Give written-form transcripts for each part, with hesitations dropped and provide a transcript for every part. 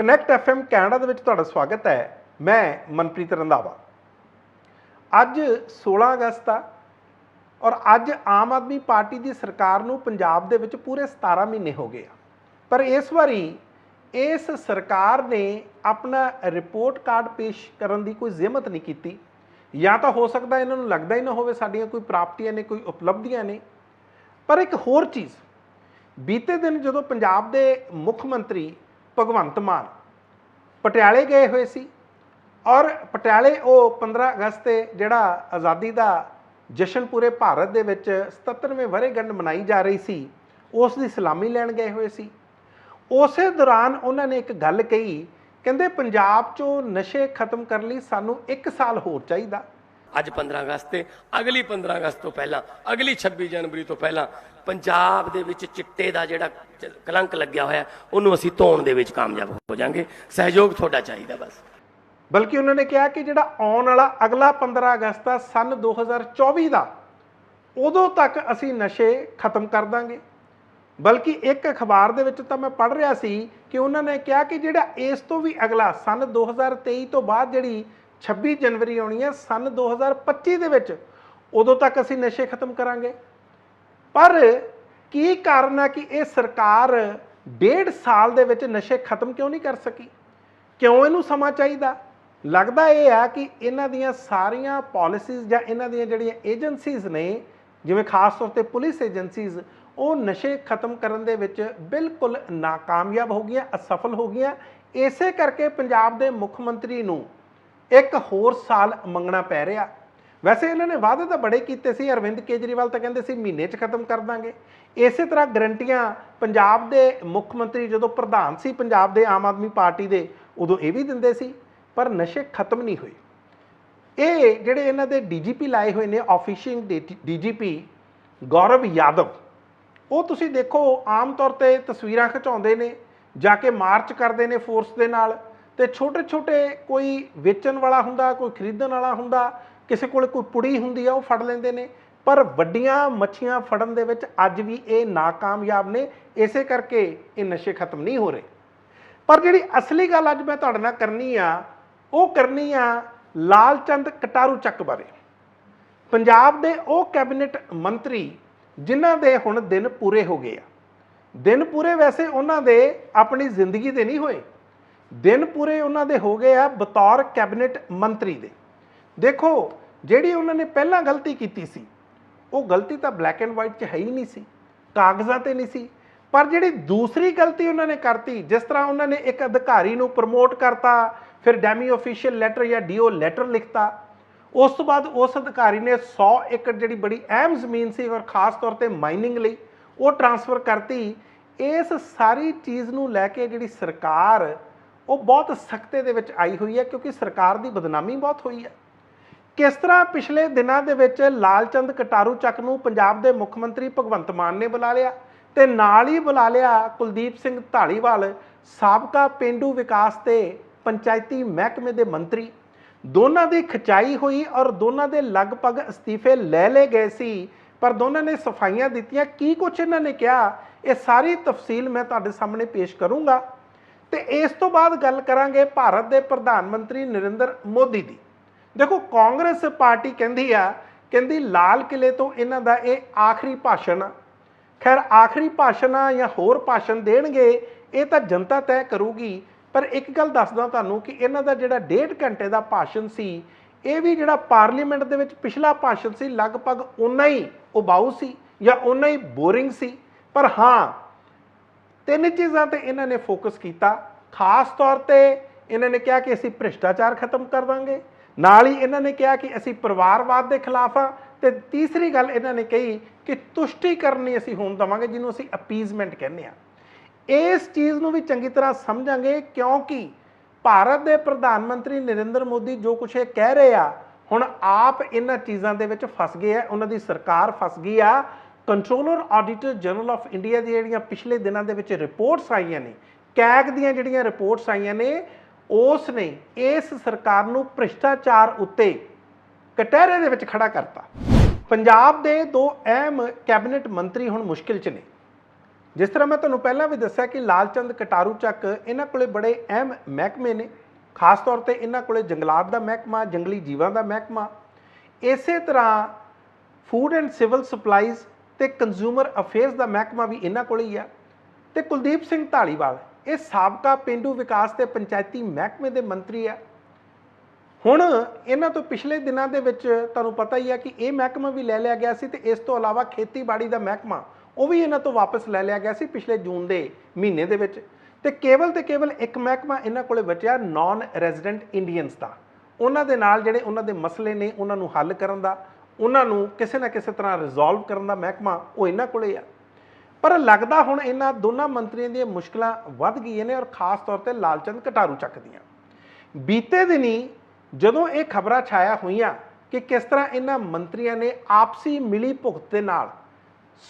Connect FM Canada ਦੇ ਵਿੱਚ ਤੁਹਾਡਾ ਸਵਾਗਤ ਹੈ। मैं मनप्रीत रंधावा। ਅੱਜ 16 ਅਗਸਤ ਆ ਔਰ ਅੱਜ ਆਮ ਆਦਮੀ ਪਾਰਟੀ ਦੀ ਸਰਕਾਰ ਨੂੰ ਪੰਜਾਬ ਦੇ ਵਿੱਚ ਪੂਰੇ 17 ਮਹੀਨੇ ਹੋ ਗਏ ਆ, ਪਰ ਇਸ ਵਾਰੀ ਇਸ ਸਰਕਾਰ ਨੇ ਆਪਣਾ ਰਿਪੋਰਟ ਕਾਰਡ ਪੇਸ਼ ਕਰਨ ਦੀ ਕੋਈ ਜ਼ਿੰਮਤ ਨਹੀਂ ਕੀਤੀ। ਜਾਂ ਤਾਂ ਹੋ ਸਕਦਾ ਇਹਨਾਂ ਨੂੰ ਲੱਗਦਾ ਹੀ ਨਾ ਹੋਵੇ ਸਾਡੀਆਂ ਕੋਈ ਪ੍ਰਾਪਤੀਆਂ ਨੇ, ਕੋਈ ਉਪਲਬਧੀਆਂ ਨੇ। ਪਰ ਇੱਕ ਹੋਰ ਚੀਜ਼, ਬੀਤੇ ਦਿਨ ਜਦੋਂ ਪੰਜਾਬ ਦੇ ਮੁੱਖ ਮੰਤਰੀ ਭਗਵੰਤ ਮਾਨ ਪਟਿਆਲੇ ਗਏ ਹੋਏ ਸੀ ਔਰ ਪਟਿਆਲੇ ਉਹ 15 ਅਗਸਤ ਤੇ ਜਿਹੜਾ ਆਜ਼ਾਦੀ ਦਾ ਜਸ਼ਨ ਪੂਰੇ ਭਾਰਤ ਦੇ ਵਿੱਚ 77ਵੇਂ ਵਰ੍ਹੇਗੰਢ ਮਨਾਈ ਜਾ ਰਹੀ ਸੀ, ਉਸ ਦੀ ਸਲਾਮੀ ਲੈਣ ਗਏ ਹੋਏ ਸੀ। ਉਸੇ ਦੌਰਾਨ ਉਹਨਾਂ ਨੇ ਇੱਕ ਗੱਲ ਕਹੀ, ਕਹਿੰਦੇ ਪੰਜਾਬ 'ਚੋਂ ਨਸ਼ੇ ਖਤਮ ਕਰਨ ਲਈ ਸਾਨੂੰ 1 ਸਾਲ ਹੋਰ ਚਾਹੀਦਾ। ਅੱਜ 15 ਅਗਸਤ ਤੇ ਅਗਲੀ 15 ਅਗਸਤ ਤੋਂ ਪਹਿਲਾਂ, ਅਗਲੀ 26 ਜਨਵਰੀ ਤੋਂ ਪਹਿਲਾਂ ਪੰਜਾਬ ਦੇ ਵਿੱਚ ਚਿੱਟੇ ਦਾ ਜਿਹੜਾ ਕਲੰਕ ਲੱਗਿਆ ਹੋਇਆ ਉਹਨੂੰ ਅਸੀਂ ਧੋਣ ਦੇ ਵਿੱਚ ਕਾਮਯਾਬ ਹੋ ਜਾਵਾਂਗੇ। ਸਹਿਯੋਗ ਤੁਹਾਡਾ ਚਾਹੀਦਾ ਬਸ। ਬਲਕਿ ਉਹਨਾਂ ਨੇ ਕਿਹਾ ਕਿ ਜਿਹੜਾ ਆਉਣ ਵਾਲਾ ਅਗਲਾ 15 ਅਗਸਤ ਆ ਸਨ 2024 ਦਾ, ਉਦੋਂ ਤੱਕ ਅਸੀਂ ਨਸ਼ੇ ਖਤਮ ਕਰ ਦਾਂਗੇ। ਬਲਕਿ ਇੱਕ ਅਖਬਾਰ ਦੇ ਵਿੱਚ ਤਾਂ ਮੈਂ ਪੜ੍ਹ ਰਿਹਾ ਸੀ ਕਿ ਉਹਨਾਂ ਨੇ ਕਿਹਾ ਕਿ ਜਿਹੜਾ ਇਸ ਤੋਂ ਵੀ ਅਗਲਾ ਸਨ 2023 ਤੋਂ ਬਾਅਦ ਜਿਹੜੀ 26 ਜਨਵਰੀ ਆਉਣੀ ਹੈ ਸਨ 2025 ਦੇ ਵਿੱਚ, ਉਦੋਂ ਤੱਕ ਅਸੀਂ ਨਸ਼ੇ ਖਤਮ ਕਰਾਂਗੇ। ਪਰ ਕੀ ਕਾਰਨ ਹੈ ਕਿ ਇਹ ਸਰਕਾਰ 1.5 ਸਾਲ ਦੇ ਵਿੱਚ ਨਸ਼ੇ ਖਤਮ ਕਿਉਂ ਨਹੀਂ ਕਰ ਸਕੀ? ਕਿਉਂ ਇਹਨੂੰ ਸਮਾਂ ਚਾਹੀਦਾ? ਲੱਗਦਾ ਇਹ ਹੈ ਕਿ ਇਹਨਾਂ ਦੀਆਂ ਸਾਰੀਆਂ ਪਾਲਿਸੀਜ਼ ਜਾਂ ਇਹਨਾਂ ਦੀਆਂ ਜਿਹੜੀਆਂ ਏਜੰਸੀਜ਼ ਨੇ, ਜਿਵੇਂ ਖਾਸ ਤੌਰ ਤੇ ਪੁਲਿਸ ਏਜੰਸੀਜ਼, ਉਹ ਨਸ਼ੇ ਖਤਮ ਕਰਨ ਦੇ ਵਿੱਚ ਬਿਲਕੁਲ ਨਾਕਾਮਯਾਬ ਹੋ ਗਈਆਂ, ਅਸਫਲ ਹੋ ਗਈਆਂ। ਇਸੇ ਕਰਕੇ ਪੰਜਾਬ ਦੇ ਮੁੱਖ ਮੰਤਰੀ ਨੂੰ 1 ਹੋਰ ਸਾਲ ਮੰਗਣਾ ਪੈ ਰਿਹਾ। ਵੈਸੇ ਇਹਨਾਂ ਨੇ ਵਾਅਦੇ ਤਾਂ ਬੜੇ ਕੀਤੇ ਸੀ। ਅਰਵਿੰਦ ਕੇਜਰੀਵਾਲ ਤਾਂ ਕਹਿੰਦੇ ਸੀ ਮਹੀਨੇ 'ਚ ਖਤਮ ਕਰ ਦਾਂਗੇ। ਇਸੇ ਤਰ੍ਹਾਂ ਗਰੰਟੀਆਂ ਪੰਜਾਬ ਦੇ ਮੁੱਖ ਮੰਤਰੀ ਜਦੋਂ ਪ੍ਰਧਾਨ ਸੀ ਪੰਜਾਬ ਦੇ ਆਮ ਆਦਮੀ ਪਾਰਟੀ ਦੇ, ਉਦੋਂ ਇਹ ਵੀ ਦਿੰਦੇ ਸੀ, ਪਰ ਨਸ਼ੇ ਖਤਮ ਨਹੀਂ ਹੋਏ। ਇਹ ਜਿਹੜੇ ਇਹਨਾਂ ਦੇ ਡੀਜੀਪੀ ਲਾਏ ਹੋਏ ਨੇ, ਆਫੀਸ਼ੀਅਲ ਡੀਜੀਪੀ ਗੌਰਵ ਯਾਦਵ, ਉਹ ਤੁਸੀਂ ਦੇਖੋ ਆਮ ਤੌਰ ਤੇ ਤਸਵੀਰਾਂ ਖਿਚਾਉਂਦੇ ਨੇ, ਜਾ ਕੇ ਮਾਰਚ ਕਰਦੇ ਨੇ ਫੋਰਸ ਦੇ ਨਾਲ, ਤੇ ਛੋਟੇ ਛੋਟੇ ਕੋਈ ਵੇਚਣ ਵਾਲਾ ਹੁੰਦਾ, ਕੋਈ ਖਰੀਦਣ ਵਾਲਾ ਹੁੰਦਾ, ਕਿਸੇ ਕੋਲ ਕੋਈ ਪੁੜੀ ਹੁੰਦੀ ਆ, ਉਹ ਫੜ ਲੈਂਦੇ ਨੇ। ਪਰ ਵੱਡੀਆਂ ਮੱਛੀਆਂ ਫੜਨ ਦੇ ਵਿੱਚ ਅੱਜ ਵੀ ਇਹ ਨਾਕਾਮਯਾਬ ਨੇ। ਇਸੇ ਕਰਕੇ ਇਹ ਨਸ਼ੇ ਖਤਮ ਨਹੀਂ ਹੋ ਰਹੇ। ਪਰ ਜਿਹੜੀ ਅਸਲੀ ਗੱਲ ਅੱਜ ਮੈਂ ਤੁਹਾਡੇ ਨਾਲ ਕਰਨੀ ਆ, ਉਹ ਕਰਨੀ ਆ ਲਾਲ ਚੰਦ ਕਟਾਰੂ ਚੱਕ ਬਾਰੇ। ਪੰਜਾਬ ਦੇ ਉਹ ਕੈਬਨਿਟ ਮੰਤਰੀ ਜਿਨ੍ਹਾਂ ਦੇ ਹੁਣ ਦਿਨ ਪੂਰੇ ਹੋ ਗਏ ਆ। ਦਿਨ ਪੂਰੇ ਵੈਸੇ ਉਹਨਾਂ ਦੇ ਆਪਣੀ ਜ਼ਿੰਦਗੀ ਦੇ ਨਹੀਂ ਹੋਏ, ਦਿਨ ਪੂਰੇ ਉਹਨਾਂ ਦੇ ਹੋ ਗਏ ਆ ਬਤੌਰ ਕੈਬਨਿਟ ਮੰਤਰੀ ਦੇ। ਦੇਖੋ, ਜਿਹੜੀ ਉਹਨਾਂ ਨੇ ਪਹਿਲਾਂ ਗਲਤੀ ਕੀਤੀ ਸੀ, ਉਹ ਗਲਤੀ ਤਾਂ ਬਲੈਕ ਐਂਡ ਵਾਈਟ 'ਚ ਹੈ ਹੀ ਨਹੀਂ ਸੀ, ਕਾਗਜ਼ਾਂ 'ਤੇ ਨਹੀਂ ਸੀ। ਪਰ ਜਿਹੜੀ ਦੂਸਰੀ ਗਲਤੀ ਉਹਨਾਂ ਨੇ ਕਰਤੀ, ਜਿਸ ਤਰ੍ਹਾਂ ਉਹਨਾਂ ਨੇ ਇੱਕ ਅਧਿਕਾਰੀ ਨੂੰ ਪ੍ਰਮੋਟ ਕਰਤਾ, ਫਿਰ ਡੈਮੀ ਆਫੀਸ਼ੀਅਲ ਲੈਟਰ ਜਾਂ ਡੀਓ ਲੈਟਰ ਲਿਖਤਾ। ਉਸ ਤੋਂ ਬਾਅਦ ਉਸ ਅਧਿਕਾਰੀ ਨੇ 100 ਏਕੜ ਜਿਹੜੀ ਬੜੀ ਅਹਿਮ ਜ਼ਮੀਨ ਸੀ ਔਰ ਖਾਸ ਤੌਰ ਤੇ ਮਾਈਨਿੰਗ ਲਈ, ਉਹ ਟਰਾਂਸਫਰ ਕਰਤੀ। ਇਸ ਸਾਰੀ ਚੀਜ਼ ਨੂੰ ਲੈ ਕੇ ਜਿਹੜੀ ਸਰਕਾਰ ਉਹ ਬਹੁਤ ਸਖਤੇ ਦੇ ਵਿੱਚ ਆਈ ਹੋਈ ਹੈ, ਕਿਉਂਕਿ ਸਰਕਾਰ ਦੀ ਬਦਨਾਮੀ ਬਹੁਤ ਹੋਈ ਹੈ। ਕਿਸ ਤਰ੍ਹਾਂ ਪਿਛਲੇ ਦਿਨਾਂ ਦੇ ਵਿੱਚ ਲਾਲ ਚੰਦ ਕਟਾਰੂ ਚੱਕ ਨੂੰ ਪੰਜਾਬ ਦੇ ਮੁੱਖ ਮੰਤਰੀ ਭਗਵੰਤ ਮਾਨ ਨੇ ਬੁਲਾ ਲਿਆ, ਤੇ ਨਾਲ ਹੀ ਬੁਲਾ ਲਿਆ ਕੁਲਦੀਪ ਸਿੰਘ ਧਾਲੀਵਾਲ, ਸਾਬਕਾ ਪੇਂਡੂ ਵਿਕਾਸ ਤੇ ਪੰਚਾਇਤੀ ਮਹਿਕਮੇ ਦੇ ਮੰਤਰੀ। ਦੋਨਾਂ ਦੀ ਖਿਚਾਈ ਹੋਈ ਔਰ ਦੋਨਾਂ ਦੇ ਲਗਭਗ ਅਸਤੀਫੇ ਲੈ ਲਏ ਗਏ ਸੀ, ਪਰ ਦੋਨਾਂ ਨੇ ਸਫਾਈਆਂ ਦਿੱਤੀਆਂ। ਕੀ ਕੁਛ ਇਹਨਾਂ ਨੇ ਕਿਹਾ, ਇਹ ਸਾਰੀ ਤਫਸੀਲ ਮੈਂ ਤੁਹਾਡੇ ਸਾਹਮਣੇ ਪੇਸ਼ ਕਰੂੰਗਾ। ਤੇ ਇਸ ਤੋਂ ਬਾਅਦ ਗੱਲ ਕਰਾਂਗੇ ਭਾਰਤ ਦੇ ਪ੍ਰਧਾਨ ਮੰਤਰੀ ਨਰਿੰਦਰ ਮੋਦੀ ਦੀ। ਦੇਖੋ, ਕਾਂਗਰਸ ਪਾਰਟੀ ਕਹਿੰਦੀ ਲਾਲ ਕਿਲੇ ਤੋਂ ਇਹਨਾਂ ਦਾ ਇਹ ਆਖਰੀ ਭਾਸ਼ਣ ਆ। ਖੈਰ, ਆਖਰੀ ਭਾਸ਼ਣ ਆ ਜਾਂ ਹੋਰ ਭਾਸ਼ਣ ਦੇਣਗੇ, ਇਹ ਤਾਂ ਜਨਤਾ ਤੈਅ ਕਰੂਗੀ। ਪਰ ਇੱਕ ਗੱਲ ਦੱਸਦਾ ਤੁਹਾਨੂੰ ਕਿ ਇਹਨਾਂ ਦਾ ਜਿਹੜਾ 1.5 ਘੰਟੇ ਦਾ ਭਾਸ਼ਣ ਸੀ, ਇਹ ਵੀ ਜਿਹੜਾ ਪਾਰਲੀਮੈਂਟ ਦੇ ਵਿੱਚ ਪਿਛਲਾ ਭਾਸ਼ਣ ਸੀ, ਲਗਭਗ ਓਨਾ ਹੀ ਉਬਾਊ ਸੀ ਜਾਂ ਓਨਾ ਹੀ ਬੋਰਿੰਗ ਸੀ। ਪਰ ਹਾਂ, 3 ਚੀਜ਼ਾਂ ਤੇ ਇਹਨਾਂ ਨੇ ਫੋਕਸ ਕੀਤਾ। ਖਾਸ ਤੌਰ ਤੇ ਇਹਨਾਂ ਨੇ ਕਿਹਾ ਕਿ ਅਸੀਂ ਭ੍ਰਿਸ਼ਟਾਚਾਰ ਖਤਮ ਕਰ ਦਾਂਗੇ, ਨਾਲ ਹੀ ਇਹਨਾਂ ਨੇ ਕਿਹਾ ਕਿ ਅਸੀਂ ਪਰਿਵਾਰਵਾਦ ਦੇ ਖਿਲਾਫ ਆ, ਤੇ ਤੀਸਰੀ ਗੱਲ ਇਹਨਾਂ ਨੇ ਕਹੀ ਕਿ ਤੁਸ਼ਟੀਕਰਨ ਨਹੀਂ ਅਸੀਂ ਹੋਣ ਦੇਵਾਂਗੇ, ਜਿਹਨੂੰ ਅਸੀਂ ਅਪੀਜ਼ਮੈਂਟ ਕਹਿੰਦੇ ਆ। ਇਸ ਚੀਜ਼ ਨੂੰ ਵੀ ਚੰਗੀ ਤਰ੍ਹਾਂ ਸਮਝਾਂਗੇ, ਕਿਉਂਕਿ ਭਾਰਤ ਦੇ ਪ੍ਰਧਾਨ ਮੰਤਰੀ ਨਰਿੰਦਰ ਮੋਦੀ ਜੋ ਕੁਛ ਇਹ ਕਹਿ ਰਹੇ ਆ, ਹੁਣ ਆਪ ਇਹਨਾਂ ਚੀਜ਼ਾਂ ਦੇ ਵਿੱਚ ਫਸ ਗਏ ਆ। ਉਹਨਾਂ ਦੀ ਸਰਕਾਰ ਫਸ ਗਈ ਆ। Controller auditor general of India ਦੀ ਜਿਹੜੀਆਂ ਪਿਛਲੇ ਦਿਨਾਂ ਦੇ ਵਿੱਚ ਰਿਪੋਰਟਸ ਆਈਆਂ ਨੇ, ਕੈਗ ਦੀਆਂ ਜਿਹੜੀਆਂ ਰਿਪੋਰਟਸ ਆਈਆਂ ਨੇ, ਉਸ ਨੇ ਇਸ ਸਰਕਾਰ ਨੂੰ ਭ੍ਰਿਸ਼ਟਾਚਾਰ ਉੱਤੇ ਕਟਹਿਰੇ ਦੇ ਵਿੱਚ ਖੜਾ ਕਰਤਾ। ਪੰਜਾਬ ਦੇ 2 ਅਹਿਮ ਕੈਬਨਿਟ ਮੰਤਰੀ ਹੁਣ ਮੁਸ਼ਕਿਲ 'ਚ ਨੇ। ਜਿਸ ਤਰ੍ਹਾਂ ਮੈਂ ਤੁਹਾਨੂੰ ਪਹਿਲਾਂ ਵੀ ਦੱਸਿਆ ਕਿ ਲਾਲਚੰਦ ਕਟਾਰੂ ਚੱਕ ਇਹਨਾਂ ਕੋਲੇ ਬੜੇ ਅਹਿਮ ਮਹਿਕਮੇ ਨੇ, ਖਾਸ ਤੌਰ ਤੇ ਇਹਨਾਂ ਕੋਲੇ ਜੰਗਲਾਤ ਦਾ ਮਹਿਕਮਾ, ਜੰਗਲੀ ਜੀਵਾਂ ਦਾ ਮਹਿਕਮਾ, ਇਸੇ ਤਰ੍ਹਾਂ ਫੂਡ ਐਂਡ ਸਿਵਲ ਸਪਲਾਈਜ਼ ਤੇ ਕੰਜ਼ਿਊਮਰ ਅਫੇਅਰਸ ਦਾ ਮਹਿਕਮਾ ਵੀ ਇਹਨਾਂ ਕੋਲੇ ਹੀ ਆ। ਤੇ ਕੁਲਦੀਪ ਸਿੰਘ ਧਾਲੀਵਾਲ ਇਹ ਸਾਬਕਾ ਪੇਂਡੂ ਵਿਕਾਸ ਤੇ ਪੰਚਾਇਤੀ ਮਹਿਕਮੇ ਦੇ ਮੰਤਰੀ ਆ। ਹੁਣ ਇਹਨਾਂ ਤੋਂ ਪਿਛਲੇ ਦਿਨਾਂ ਦੇ ਵਿੱਚ ਤੁਹਾਨੂੰ ਪਤਾ ਹੀ ਆ ਕਿ ਇਹ ਮਹਿਕਮਾ ਵੀ ਲੈ ਲਿਆ ਗਿਆ ਸੀ, ਤੇ ਇਸ ਤੋਂ ਇਲਾਵਾ ਖੇਤੀਬਾੜੀ ਦਾ ਮਹਿਕਮਾ ਉਹ ਵੀ ਇਹਨਾਂ ਤੋਂ ਵਾਪਸ ਲੈ ਲਿਆ ਗਿਆ ਸੀ ਪਿਛਲੇ ਜੂਨ ਦੇ ਮਹੀਨੇ ਦੇ ਵਿੱਚ। ਤੇ ਕੇਵਲ ਇੱਕ ਮਹਿਕਮਾ ਇਹਨਾਂ ਕੋਲੇ ਬਚਿਆ ਨਾਨ ਰੈਜ਼ੀਡੈਂਟ ਇੰਡੀਅਨਸ ਦਾ। ਉਹਨਾਂ ਦੇ ਨਾਲ ਜਿਹੜੇ ਉਹਨਾਂ ਦੇ ਮਸਲੇ ਨੇ ਉਹਨਾਂ ਨੂੰ ਹੱਲ ਕਰਨ ਦਾ, ਉਹਨਾਂ ਨੂੰ ਕਿਸੇ ਨਾ ਕਿਸੇ ਤਰ੍ਹਾਂ ਰਿਜ਼ੋਲਵ ਕਰਨ ਦਾ ਮਹਿਕਮਾ ਉਹ ਇਹਨਾਂ ਕੋਲੇ ਆ। ਪਰ ਲੱਗਦਾ ਹੁਣ ਇਹਨਾਂ ਦੋਨਾਂ ਮੰਤਰੀਆਂ ਦੀਆਂ ਮੁਸ਼ਕਲਾਂ ਵੱਧ ਗਈਆਂ ਨੇ, ਔਰ ਖਾਸ ਤੌਰ ਤੇ ਲਾਲਚੰਦ ਕਟਾਰੂ ਚੱਕ ਦੀਆਂ। ਬੀਤੇ ਦਿਨੀ ਜਦੋਂ ਇਹ ਖਬਰਾਂ ਛਾਇਆ ਹੋਈਆਂ ਕਿ ਕਿਸ ਤਰ੍ਹਾਂ ਇਹਨਾਂ ਮੰਤਰੀਆਂ ਨੇ ਆਪਸੀ ਮਿਲੀ ਭੁਗਤ ਦੇ ਨਾਲ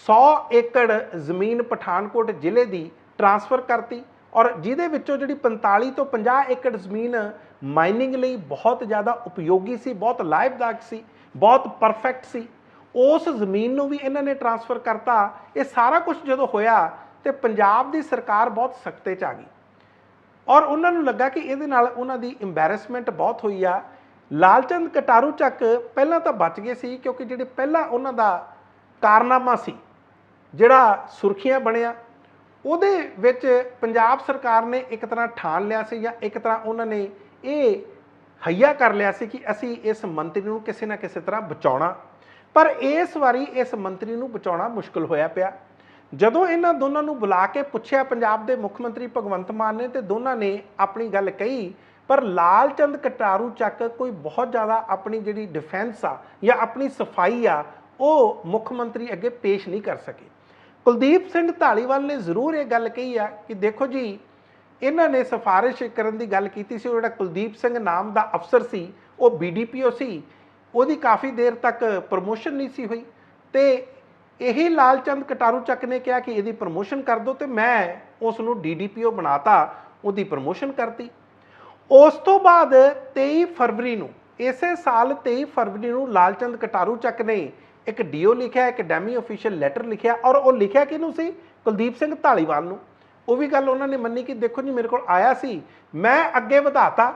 100 ਏਕੜ ਜ਼ਮੀਨ ਪਠਾਨਕੋਟ ਜ਼ਿਲ੍ਹੇ ਦੀ ਟ੍ਰਾਂਸਫਰ ਕਰਤੀ, ਔਰ ਜਿਹਦੇ ਵਿੱਚੋਂ ਜਿਹੜੀ 45 ਤੋਂ 50 ਏਕੜ ਜ਼ਮੀਨ ਮਾਈਨਿੰਗ ਲਈ ਬਹੁਤ ਜ਼ਿਆਦਾ ਉਪਯੋਗੀ ਸੀ, ਬਹੁਤ ਲਾਭਦਾਇਕ ਸੀ, ਬਹੁਤ ਪਰਫੈਕਟ ਸੀ, ਉਸ ਜ਼ਮੀਨ ਨੂੰ ਵੀ ਇਹਨਾਂ ਨੇ ਟ੍ਰਾਂਸਫਰ ਕਰਤਾ। ਇਹ ਸਾਰਾ ਕੁਝ ਜਦੋਂ ਹੋਇਆ ਤੇ ਪੰਜਾਬ ਦੀ ਸਰਕਾਰ ਬਹੁਤ ਸਖਤੇ 'ਚ ਆ ਗਈ, ਔਰ ਉਹਨਾਂ ਨੂੰ ਲੱਗਾ ਕਿ ਇਹਦੇ ਨਾਲ ਉਹਨਾਂ ਦੀ ਇੰਬੈਰਸਮੈਂਟ ਬਹੁਤ ਹੋਈ ਆ। ਲਾਲਚੰਦ ਕਟਾਰੂ ਚੱਕ ਪਹਿਲਾਂ ਤਾਂ ਬਚ ਗਏ ਸੀ, ਕਿਉਂਕਿ ਜਿਹੜੇ ਪਹਿਲਾਂ ਉਹਨਾਂ ਦਾ ਕਾਰਨਾਮਾ ਸੀ ਜਿਹੜਾ ਸੁਰਖੀਆਂ ਬਣਿਆ, ਉਹਦੇ ਵਿੱਚ ਪੰਜਾਬ ਸਰਕਾਰ ਨੇ ਇੱਕ ਤਰ੍ਹਾਂ ਠਾਣ ਲਿਆ ਸੀ, ਜਾਂ ਇੱਕ ਤਰ੍ਹਾਂ ਉਹਨਾਂ ਨੇ ਇਹ ਹਈਆ ਕਰ ਲਿਆ ਸੀ ਕਿ ਅਸੀਂ ਇਸ ਮੰਤਰੀ ਨੂੰ ਕਿਸੇ ਨਾ ਕਿਸੇ ਤਰ੍ਹਾਂ ਬਚਾਉਣਾ। ਪਰ ਇਸ ਵਾਰੀ ਇਸ ਮੰਤਰੀ ਨੂੰ ਬਚਾਉਣਾ ਮੁਸ਼ਕਲ ਹੋਇਆ ਪਿਆ। ਜਦੋਂ ਇਹਨਾਂ ਦੋਨਾਂ ਨੂੰ ਬੁਲਾ ਕੇ ਪੁੱਛਿਆ ਪੰਜਾਬ ਦੇ ਮੁੱਖ ਮੰਤਰੀ ਭਗਵੰਤ ਮਾਨ ਨੇ, ਤੇ ਦੋਨਾਂ ਨੇ ਆਪਣੀ ਗੱਲ ਕਹੀ, ਪਰ ਲਾਲਚੰਦ ਕਟਾਰੂ ਚੱਕ ਕੋਈ ਬਹੁਤ ਜ਼ਿਆਦਾ ਆਪਣੀ ਜਿਹੜੀ ਡਿਫੈਂਸ ਆ ਜਾਂ ਆਪਣੀ ਸਫਾਈ ਆ ਉਹ ਮੁੱਖ ਮੰਤਰੀ ਅੱਗੇ ਪੇਸ਼ ਨਹੀਂ ਕਰ ਸਕੇ। ਕੁਲਦੀਪ ਸਿੰਘ ਧਾਲੀਵਾਲ ਨੇ ਜ਼ਰੂਰ ਇਹ ਗੱਲ ਕਹੀ ਆ ਕਿ ਦੇਖੋ ਜੀ, ਇਹਨਾਂ ਨੇ ਸਿਫਾਰਿਸ਼ ਕਰਨ ਦੀ ਗੱਲ ਕੀਤੀ ਸੀ। ਉਹ ਜਿਹੜਾ ਕੁਲਦੀਪ ਸਿੰਘ ਨਾਮ ਦਾ ਅਫਸਰ ਸੀ ਉਹ BDPO ਸੀ, ਉਹਦੀ ਕਾਫੀ ਦੇਰ ਤੱਕ ਪ੍ਰਮੋਸ਼ਨ ਨਹੀਂ ਸੀ ਹੋਈ, ਤੇ ਇਹੀ ਲਾਲਚੰਦ ਕਟਾਰੂ ਚੱਕ ਨੇ ਕਿਹਾ ਕਿ ਇਹਦੀ ਪ੍ਰਮੋਸ਼ਨ ਕਰ ਦਿਓ, ਤੇ ਮੈਂ ਉਸ ਨੂੰ DDPO ਬਣਾਤਾ, ਉਹਦੀ ਪ੍ਰਮੋਸ਼ਨ ਕਰਤੀ। ਉਸ ਤੋਂ ਬਾਅਦ 23 ਫਰਵਰੀ ਨੂੰ, ਇਸੇ ਸਾਲ 23 ਫਰਵਰੀ ਨੂੰ ਲਾਲਚੰਦ ਕਟਾਰੂ ਚੱਕ ਨੇ ਇੱਕ DO ਲਿਖਿਆ, ਇੱਕ ਡੈਮੀ ਅਫੀਸ਼ੀਅਲ ਲੈਟਰ ਲਿਖਿਆ, ਔਰ ਉਹ ਲਿਖਿਆ ਕਿਹਨੂੰ ਸੀ? ਕੁਲਦੀਪ ਸਿੰਘ ਧਾਲੀਵਾਲ ਨੂੰ। ਉਹ ਵੀ ਗੱਲ ਉਹਨਾਂ ਨੇ ਮੰਨੀ ਕਿ ਦੇਖੋ ਜੀ, ਮੇਰੇ ਕੋਲ ਆਇਆ ਸੀ, ਮੈਂ ਅੱਗੇ ਵਧਾਤਾ,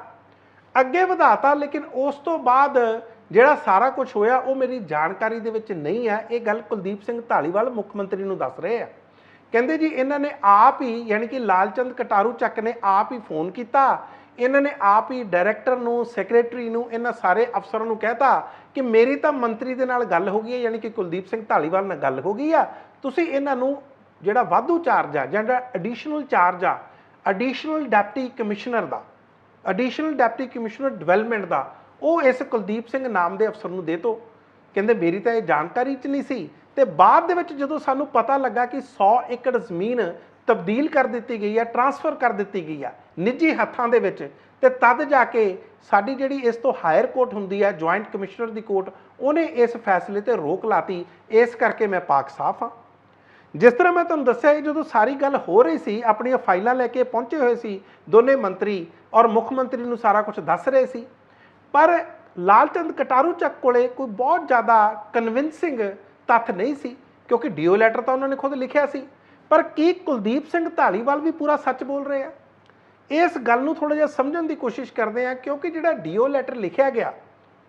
ਲੇਕਿਨ ਉਸ ਤੋਂ ਬਾਅਦ ਜਿਹੜਾ ਸਾਰਾ ਕੁਝ ਹੋਇਆ ਉਹ ਮੇਰੀ ਜਾਣਕਾਰੀ ਦੇ ਵਿੱਚ ਨਹੀਂ ਹੈ। ਇਹ ਗੱਲ ਕੁਲਦੀਪ ਸਿੰਘ ਧਾਲੀਵਾਲ ਮੁੱਖ ਮੰਤਰੀ ਨੂੰ ਦੱਸ ਰਹੇ ਆ। ਕਹਿੰਦੇ ਜੀ ਇਹਨਾਂ ਨੇ ਆਪ ਹੀ, ਯਾਨੀ ਕਿ ਲਾਲਚੰਦ ਕਟਾਰੂ ਚੱਕ ਨੇ ਆਪ ਹੀ ਫੋਨ ਕੀਤਾ, ਇਹਨਾਂ ਨੇ ਆਪ ਹੀ ਡਾਇਰੈਕਟਰ ਨੂੰ, ਸੈਕਟਰੀ ਨੂੰ, ਇਹਨਾਂ ਸਾਰੇ ਅਫਸਰਾਂ ਨੂੰ ਕਹਿਤਾ ਕਿ ਮੇਰੀ ਤਾਂ ਮੰਤਰੀ ਦੇ ਨਾਲ ਗੱਲ ਹੋ ਗਈ ਹੈ, ਯਾਨੀ ਕਿ ਕੁਲਦੀਪ ਸਿੰਘ ਧਾਲੀਵਾਲ ਨਾਲ ਗੱਲ ਹੋ ਗਈ ਆ, ਤੁਸੀਂ ਇਹਨਾਂ ਨੂੰ ਜਿਹੜਾ ਵਾਧੂ ਚਾਰਜ ਆ, ਜਿਹੜਾ ਐਡੀਸ਼ਨਲ ਚਾਰਜ ਆ, ਐਡੀਸ਼ਨਲ ਡਿਪਟੀ ਕਮਿਸ਼ਨਰ ਡਿਵੈਲਪਮੈਂਟ ਦਾ, ਉਹ ਇਸ ਕੁਲਦੀਪ ਸਿੰਘ ਨਾਮ ਦੇ ਅਫਸਰ ਨੂੰ ਦੇ ਦਿਓ। ਕਹਿੰਦੇ ਮੇਰੀ ਤਾਂ ਇਹ ਜਾਣਕਾਰੀ 'ਚ ਨਹੀਂ ਸੀ, ਤੇ ਬਾਅਦ ਦੇ ਵਿੱਚ ਜਦੋਂ ਸਾਨੂੰ ਪਤਾ ਲੱਗਾ ਕਿ 100 ਏਕੜ ਜ਼ਮੀਨ ਤਬਦੀਲ ਕਰ ਦਿੱਤੀ ਗਈ ਹੈ, ਟ੍ਰਾਂਸਫਰ ਕਰ ਦਿੱਤੀ ਗਈ ਆ ਨਿੱਜੀ ਹੱਥਾਂ ਦੇ ਵਿੱਚ, ਤੇ ਤਦ ਜਾ ਕੇ ਸਾਡੀ ਜਿਹੜੀ ਇਸ ਤੋਂ ਹਾਇਰ ਕੋਰਟ ਹੁੰਦੀ ਹੈ, ਜੁਆਇੰਟ ਕਮਿਸ਼ਨਰ ਦੀ ਕੋਰਟ, ਉਹਨੇ ਇਸ ਫੈਸਲੇ ਤੇ ਰੋਕ ਲਾਤੀ। ਇਸ ਕਰਕੇ ਮੈਂ ਪਾਕ ਸਾਫ਼ ਹਾਂ। ਜਿਸ ਤਰ੍ਹਾਂ ਮੈਂ ਤੁਹਾਨੂੰ ਦੱਸਿਆ, ਜਦੋਂ ਸਾਰੀ ਗੱਲ ਹੋ ਰਹੀ ਸੀ, ਆਪਣੀਆਂ ਫਾਈਲਾਂ ਲੈ ਕੇ ਪਹੁੰਚੇ ਹੋਏ ਸੀ ਦੋਨੇ ਮੰਤਰੀ, ਔਰ ਮੁੱਖ ਮੰਤਰੀ ਨੂੰ ਸਾਰਾ ਕੁਝ ਦੱਸ ਰਹੇ ਸੀ, ਪਰ ਲਾਲਚੰਦ ਕਟਾਰੂ ਚੱਕ ਕੋਲੇ ਕੋਈ ਬਹੁਤ ਜ਼ਿਆਦਾ ਕਨਵਿੰਸਿੰਗ ਤੱਥ ਨਹੀਂ ਸੀ, ਕਿਉਂਕਿ DO ਲੈਟਰ ਤਾਂ ਉਹਨਾਂ ਨੇ ਖੁਦ ਲਿਖਿਆ ਸੀ। ਪਰ ਕੀ ਕੁਲਦੀਪ ਸਿੰਘ ਧਾਲੀਵਾਲ ਵੀ ਪੂਰਾ ਸੱਚ ਬੋਲ ਰਹੇ ਆ? ਇਸ ਗੱਲ ਨੂੰ ਥੋੜਾ ਜਿਹਾ ਸਮਝਣ ਦੀ ਕੋਸ਼ਿਸ਼ ਕਰਦੇ ਆ, ਕਿਉਂਕਿ ਜਿਹੜਾ DO ਲੈਟਰ ਲਿਖਿਆ ਗਿਆ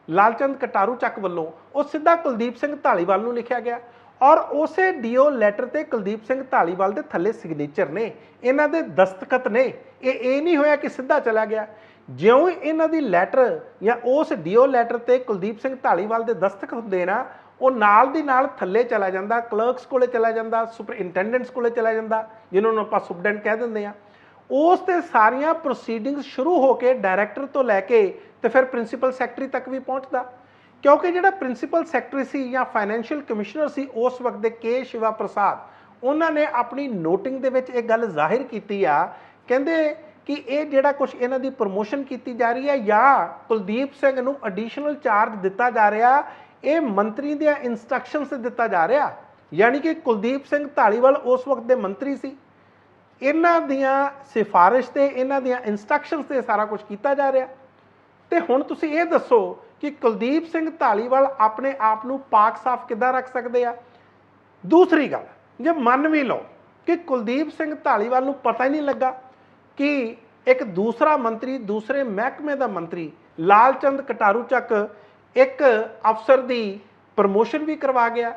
ਲਾਲਚੰਦ ਕਟਾਰੂ ਚੱਕ ਵੱਲੋਂ, ਉਹ ਸਿੱਧਾ ਕੁਲਦੀਪ ਸਿੰਘ ਧਾਲੀਵਾਲ ਨੂੰ ਲਿਖਿਆ ਗਿਆ, ਔਰ ਉਸੇ DO ਲੈਟਰ ਤੇ ਕੁਲਦੀਪ ਸਿੰਘ ਧਾਲੀਵਾਲ ਦੇ ਥੱਲੇ ਸਿਗਨੇਚਰ ਨੇ, ਇਹਨਾਂ ਦੇ ਦਸਤਖਤ ਨੇ। ਇਹ ਨਹੀਂ ਹੋਇਆ ਕਿ ਸਿੱਧਾ ਚਲਾ ਗਿਆ। ਜਿਉਂ ਇਹਨਾਂ ਦੀ ਲੈਟਰ ਜਾਂ ਉਸ DO ਲੈਟਰ ਤੇ ਕੁਲਦੀਪ ਸਿੰਘ ਧਾਲੀਵਾਲ ਦੇ ਦਸਤਖਤ ਹੁੰਦੇ ਨਾ, ਉਹ ਨਾਲ ਦੀ ਨਾਲ ਥੱਲੇ ਚਲਾ ਜਾਂਦਾ, ਕਲਰਕਸ ਕੋਲੇ ਚਲਾ ਜਾਂਦਾ, ਸੁਪਰਇੰਟੈਂਡੈਂਟਸ ਕੋਲੇ ਚਲਾ ਜਾਂਦਾ, ਜਿਹਨਾਂ ਨੂੰ ਆਪਾਂ ਸੁਪਰਡੈਂਟ ਕਹਿ ਦਿੰਦੇ ਆ। ਉਸ ਤੇ ਸਾਰੀਆਂ ਪ੍ਰੋਸੀਡਿੰਗਸ ਸ਼ੁਰੂ ਹੋ ਕੇ ਡਾਇਰੈਕਟਰ ਤੋਂ ਲੈ ਕੇ ਤੇ ਫਿਰ ਪ੍ਰਿੰਸੀਪਲ ਸੈਕਟਰੀ ਤੱਕ ਵੀ ਪਹੁੰਚਦਾ, ਕਿਉਂਕਿ ਜਿਹੜਾ ਪ੍ਰਿੰਸੀਪਲ ਸੈਕਟਰੀ ਸੀ ਜਾਂ ਫਾਈਨੈਂਸ਼ੀਅਲ ਕਮਿਸ਼ਨਰ ਸੀ ਉਸ ਵਕਤ ਦੇ K ਸ਼ਿਵਾ ਪ੍ਰਸਾਦ, ਉਹਨਾਂ ਨੇ ਆਪਣੀ ਨੋਟਿੰਗ ਦੇ ਵਿੱਚ ਇਹ ਗੱਲ ਜ਼ਾਹਿਰ ਕੀਤੀ ਆ, ਕਹਿੰਦੇ ਕਿ ਇਹ ਜਿਹੜਾ ਕੁਝ ਇਹਨਾਂ ਦੀ ਪ੍ਰਮੋਸ਼ਨ ਕੀਤੀ ਜਾ ਰਹੀ ਹੈ ਜਾਂ ਕੁਲਦੀਪ ਸਿੰਘ ਨੂੰ ਐਡੀਸ਼ਨਲ ਚਾਰਜ ਦਿੱਤਾ ਜਾ ਰਿਹਾ, ਇਹ ਮੰਤਰੀ ਦੀਆਂ ਇਨਸਟਰਕਸ਼ਨਸ ਤੇ ਦਿੱਤਾ ਜਾ ਰਿਹਾ। ਯਾਨੀ ਕਿ ਕੁਲਦੀਪ ਸਿੰਘ ਧਾਲੀਵਾਲ ਉਸ ਵਕਤ ਦੇ ਮੰਤਰੀ ਸੀ, ਇਹਨਾਂ ਦੀਆਂ ਸਿਫਾਰਿਸ਼ ਤੇ, ਇਹਨਾਂ ਦੀਆਂ ਇਨਸਟਰਕਸ਼ਨਸ ਤੇ ਸਾਰਾ ਕੁਝ ਕੀਤਾ ਜਾ ਰਿਹਾ। ਤੇ ਹੁਣ ਤੁਸੀਂ ਇਹ ਦੱਸੋ ਕਿ ਕੁਲਦੀਪ ਸਿੰਘ ਧਾਲੀਵਾਲ ਆਪਣੇ ਆਪ ਨੂੰ ਪਾਕ ਸਾਫ਼ ਕਿੱਦਾਂ ਰੱਖ ਸਕਦੇ ਆ? ਦੂਸਰੀ ਗੱਲ, ਜੇ ਮੰਨ ਵੀ ਲਓ ਕਿ ਕੁਲਦੀਪ ਸਿੰਘ ਧਾਲੀਵਾਲ ਨੂੰ ਪਤਾ ਹੀ ਨਹੀਂ ਲੱਗਾ ਕਿ ਇੱਕ ਦੂਸਰਾ ਮੰਤਰੀ, ਦੂਸਰੇ ਮਹਿਕਮੇ ਦਾ ਮੰਤਰੀ ਲਾਲਚੰਦ ਕਟਾਰੂ ਚੱਕ ਇੱਕ ਅਫਸਰ ਦੀ ਪ੍ਰਮੋਸ਼ਨ ਵੀ ਕਰਵਾ ਗਿਆ,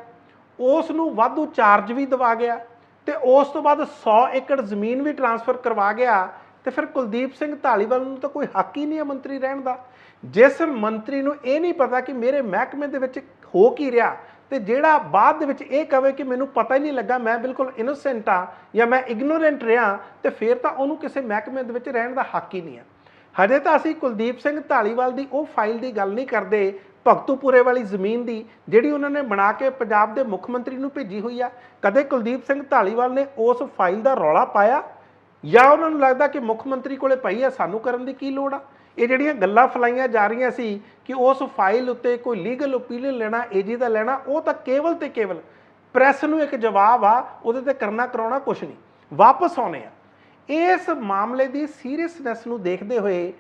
ਉਸ ਨੂੰ ਵਾਧੂ ਚਾਰਜ ਵੀ ਦਵਾ ਗਿਆ ਤੇ ਉਸ ਤੋਂ ਬਾਅਦ 100 ਏਕੜ ਜ਼ਮੀਨ ਵੀ ਟਰਾਂਸਫਰ ਕਰਵਾ ਗਿਆ। ਤੇ ਫਿਰ ਕੁਲਦੀਪ ਸਿੰਘ ਧਾਲੀਵਾਲ ਨੂੰ ਤਾਂ ਕੋਈ ਹੱਕ ਹੀ ਨਹੀਂ ਹੈ ਮੰਤਰੀ ਰਹਿਣ ਦਾ। ਜਿਸ ਮੰਤਰੀ ਨੂੰ ਇਹ ਨਹੀਂ ਪਤਾ ਕਿ ਮੇਰੇ ਮਹਿਕਮੇ ਦੇ ਵਿੱਚ ਹੋ ਕੀ ਰਿਹਾ ਤੇ ਜਿਹੜਾ ਬਾਅਦ ਦੇ ਵਿੱਚ ਇਹ ਕਹੇ ਕਿ ਮੈਨੂੰ ਪਤਾ ਹੀ ਨਹੀਂ ਲੱਗਾ, ਮੈਂ ਬਿਲਕੁਲ ਇਨੋਸੈਂਟ ਆ ਜਾਂ ਮੈਂ ਇਗਨੋਰੈਂਟ ਰਿਹਾ, ਤੇ ਫਿਰ ਤਾਂ ਉਹਨੂੰ ਕਿਸੇ ਮਹਿਕਮੇ ਦੇ ਵਿੱਚ ਰਹਿਣ ਦਾ ਹੱਕ ਹੀ ਨਹੀਂ ਹੈ। ਹਜੇ ਤਾਂ ਅਸੀਂ ਕੁਲਦੀਪ ਸਿੰਘ ਧਾਲੀਵਾਲ ਦੀ ਉਹ ਫਾਈਲ ਦੀ ਗੱਲ ਨਹੀਂ ਕਰਦੇ, ਭਗਤੂਪੁਰੇ ਵਾਲੀ ਜ਼ਮੀਨ ਦੀ, ਜਿਹੜੀ ਉਹਨਾਂ ਨੇ ਬਣਾ ਕੇ ਪੰਜਾਬ ਦੇ ਮੁੱਖ ਮੰਤਰੀ ਨੂੰ ਭੇਜੀ ਹੋਈ ਆ। ਕਦੇ ਕੁਲਦੀਪ ਸਿੰਘ ਧਾਲੀਵਾਲ ਨੇ ਉਸ ਫਾਈਲ ਦਾ ਰੌਲਾ ਪਾਇਆ ਜਾਂ ਉਹਨਾਂ ਨੂੰ ਲੱਗਦਾ ਕਿ ਮੁੱਖ ਮੰਤਰੀ ਕੋਲੇ ਪਈ ਆ, ਸਾਨੂੰ ਕਰਨ ਦੀ ਕੀ ਲੋੜ ਆ? ਇਹ ਜਿਹੜੀਆਂ ਗੱਲਾਂ ਫਲਾਈਆਂ ਜਾ ਰਹੀਆਂ ਸੀ ਕਿ ਉਸ ਫਾਈਲ ਉੱਤੇ ਕੋਈ ਲੀਗਲ ਓਪੀਨੀਅਨ ਲੈਣਾ, ਏਜੀ ਦਾ ਲੈਣਾ, ਉਹ ਤਾਂ ਕੇਵਲ ਤੇ ਕੇਵਲ ਪ੍ਰੈਸ ਨੂੰ ਇੱਕ ਜਵਾਬ ਆ, ਉਹਦੇ ਤੇ ਕਰਨਾ ਕਰਾਉਣਾ ਕੁਛ ਨਹੀਂ। ਵਾਪਸ ਆਉਣੇ ਆ ਇਸ ਮਾਮਲੇ ਦੀ ਸੀਰੀਅਸਨੈਸ ਨੂੰ ਦੇਖਦੇ ਹੋਏ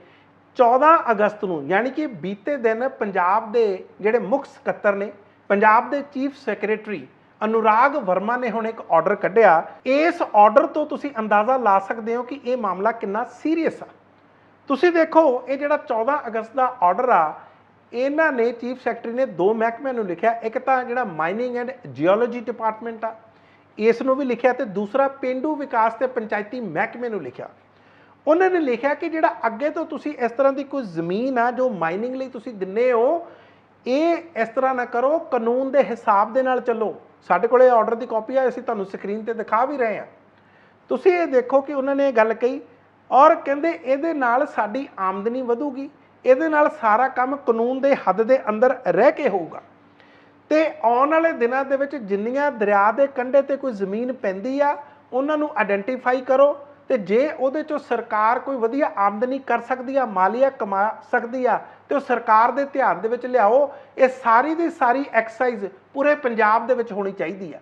14 ਅਗਸਤ ਨੂੰ, ਯਾਨੀ ਕਿ ਬੀਤੇ ਦਿਨ ਪੰਜਾਬ ਦੇ ਜਿਹੜੇ ਮੁੱਖ ਸਕੱਤਰ ਨੇ, ਪੰਜਾਬ ਦੇ ਚੀਫ ਸੈਕਟਰੀ ਅਨੁਰਾਗ ਵਰਮਾ ਨੇ ਹੁਣ ਇੱਕ ਆਰਡਰ ਕੱਢਿਆ। ਇਸ ਆਰਡਰ ਤੋਂ ਤੁਸੀਂ ਅੰਦਾਜ਼ਾ ਲਾ ਸਕਦੇ ਹੋ ਕਿ ਇਹ ਮਾਮਲਾ ਕਿੰਨਾ ਸੀਰੀਅਸ ਆ। ਤੁਸੀਂ ਦੇਖੋ, ਇਹ ਜਿਹੜਾ 14 ਅਗਸਤ ਦਾ ਆਰਡਰ ਆ, ਇਹਨਾਂ ਨੇ ਚੀਫ ਸੈਕਟਰੀ ਨੇ ਦੋ ਮਹਿਕਮਿਆਂ ਨੂੰ ਲਿਖਿਆ। ਇੱਕ ਤਾਂ ਜਿਹੜਾ ਮਾਈਨਿੰਗ ਐਂਡ ਜੀਓਲੋਜੀ ਡਿਪਾਰਟਮੈਂਟ ਆ, ਇਸ ਨੂੰ ਵੀ ਲਿਖਿਆ, ਤੇ ਦੂਸਰਾ ਪੇਂਡੂ ਵਿਕਾਸ ਤੇ ਪੰਚਾਇਤੀ ਮਹਿਕਮੇ ਨੂੰ ਲਿਖਿਆ। ਉਹਨਾਂ ਨੇ ਲਿਖਿਆ ਕਿ ਜਿਹੜਾ ਅੱਗੇ ਤੋਂ ਤੁਸੀਂ ਇਸ ਤਰ੍ਹਾਂ ਦੀ ਕੋਈ ਜ਼ਮੀਨ ਆ ਜੋ ਮਾਈਨਿੰਗ ਲਈ ਤੁਸੀਂ ਦਿੰਦੇ ਹੋ, ਇਹ ਇਸ ਤਰ੍ਹਾਂ ਨਾ ਕਰੋ, ਕਾਨੂੰਨ ਦੇ ਹਿਸਾਬ ਦੇ ਨਾਲ ਚੱਲੋ। ਸਾਡੇ ਕੋਲ ਇਹ ਆਰਡਰ ਦੀ ਕਾਪੀ ਆ, ਅਸੀਂ ਤੁਹਾਨੂੰ ਸਕਰੀਨ ਤੇ ਦਿਖਾ ਵੀ ਰਹੇ ਹਾਂ। ਤੁਸੀਂ ਇਹ ਦੇਖੋ ਕਿ ਉਹਨਾਂ ਨੇ ਇਹ ਗੱਲ ਕਹੀ ਔਰ ਕਹਿੰਦੇ ਇਹਦੇ ਨਾਲ ਸਾਡੀ ਆਮਦਨੀ ਵਧੂਗੀ, ਇਹਦੇ ਨਾਲ ਸਾਰਾ ਕੰਮ ਕਾਨੂੰਨ ਦੇ ਹੱਦ ਦੇ ਅੰਦਰ ਰਹਿ ਕੇ ਹੋਊਗਾ। ਤੇ ਆਉਣ ਵਾਲੇ ਦਿਨਾਂ ਦੇ ਵਿੱਚ ਜਿੰਨੀਆਂ ਦਰਿਆ ਦੇ ਕੰਢੇ ਤੇ ਕੋਈ ਜ਼ਮੀਨ ਪੈਂਦੀ ਆ, ਉਹਨਾਂ ਨੂੰ ਆਇਡੈਂਟੀਫਾਈ ਕਰੋ, ਤੇ ਜੇ ਉਹਦੇ ਚੋਂ ਸਰਕਾਰ ਕੋਈ ਵਧੀਆ ਆਮਦਨੀ ਕਰ ਸਕਦੀ ਆ, ਮਾਲੀਆ ਕਮਾ ਸਕਦੀ ਆ, ਤੇ ਉਹ ਸਰਕਾਰ ਦੇ ਧਿਆਨ ਦੇ ਵਿੱਚ ਲਿਆਓ। ਇਹ ਸਾਰੀ ਦੀ ਸਾਰੀ ਐਕਸਰਸਾਈਜ਼ ਪੂਰੇ ਪੰਜਾਬ ਦੇ ਵਿੱਚ ਹੋਣੀ ਚਾਹੀਦੀ ਆ।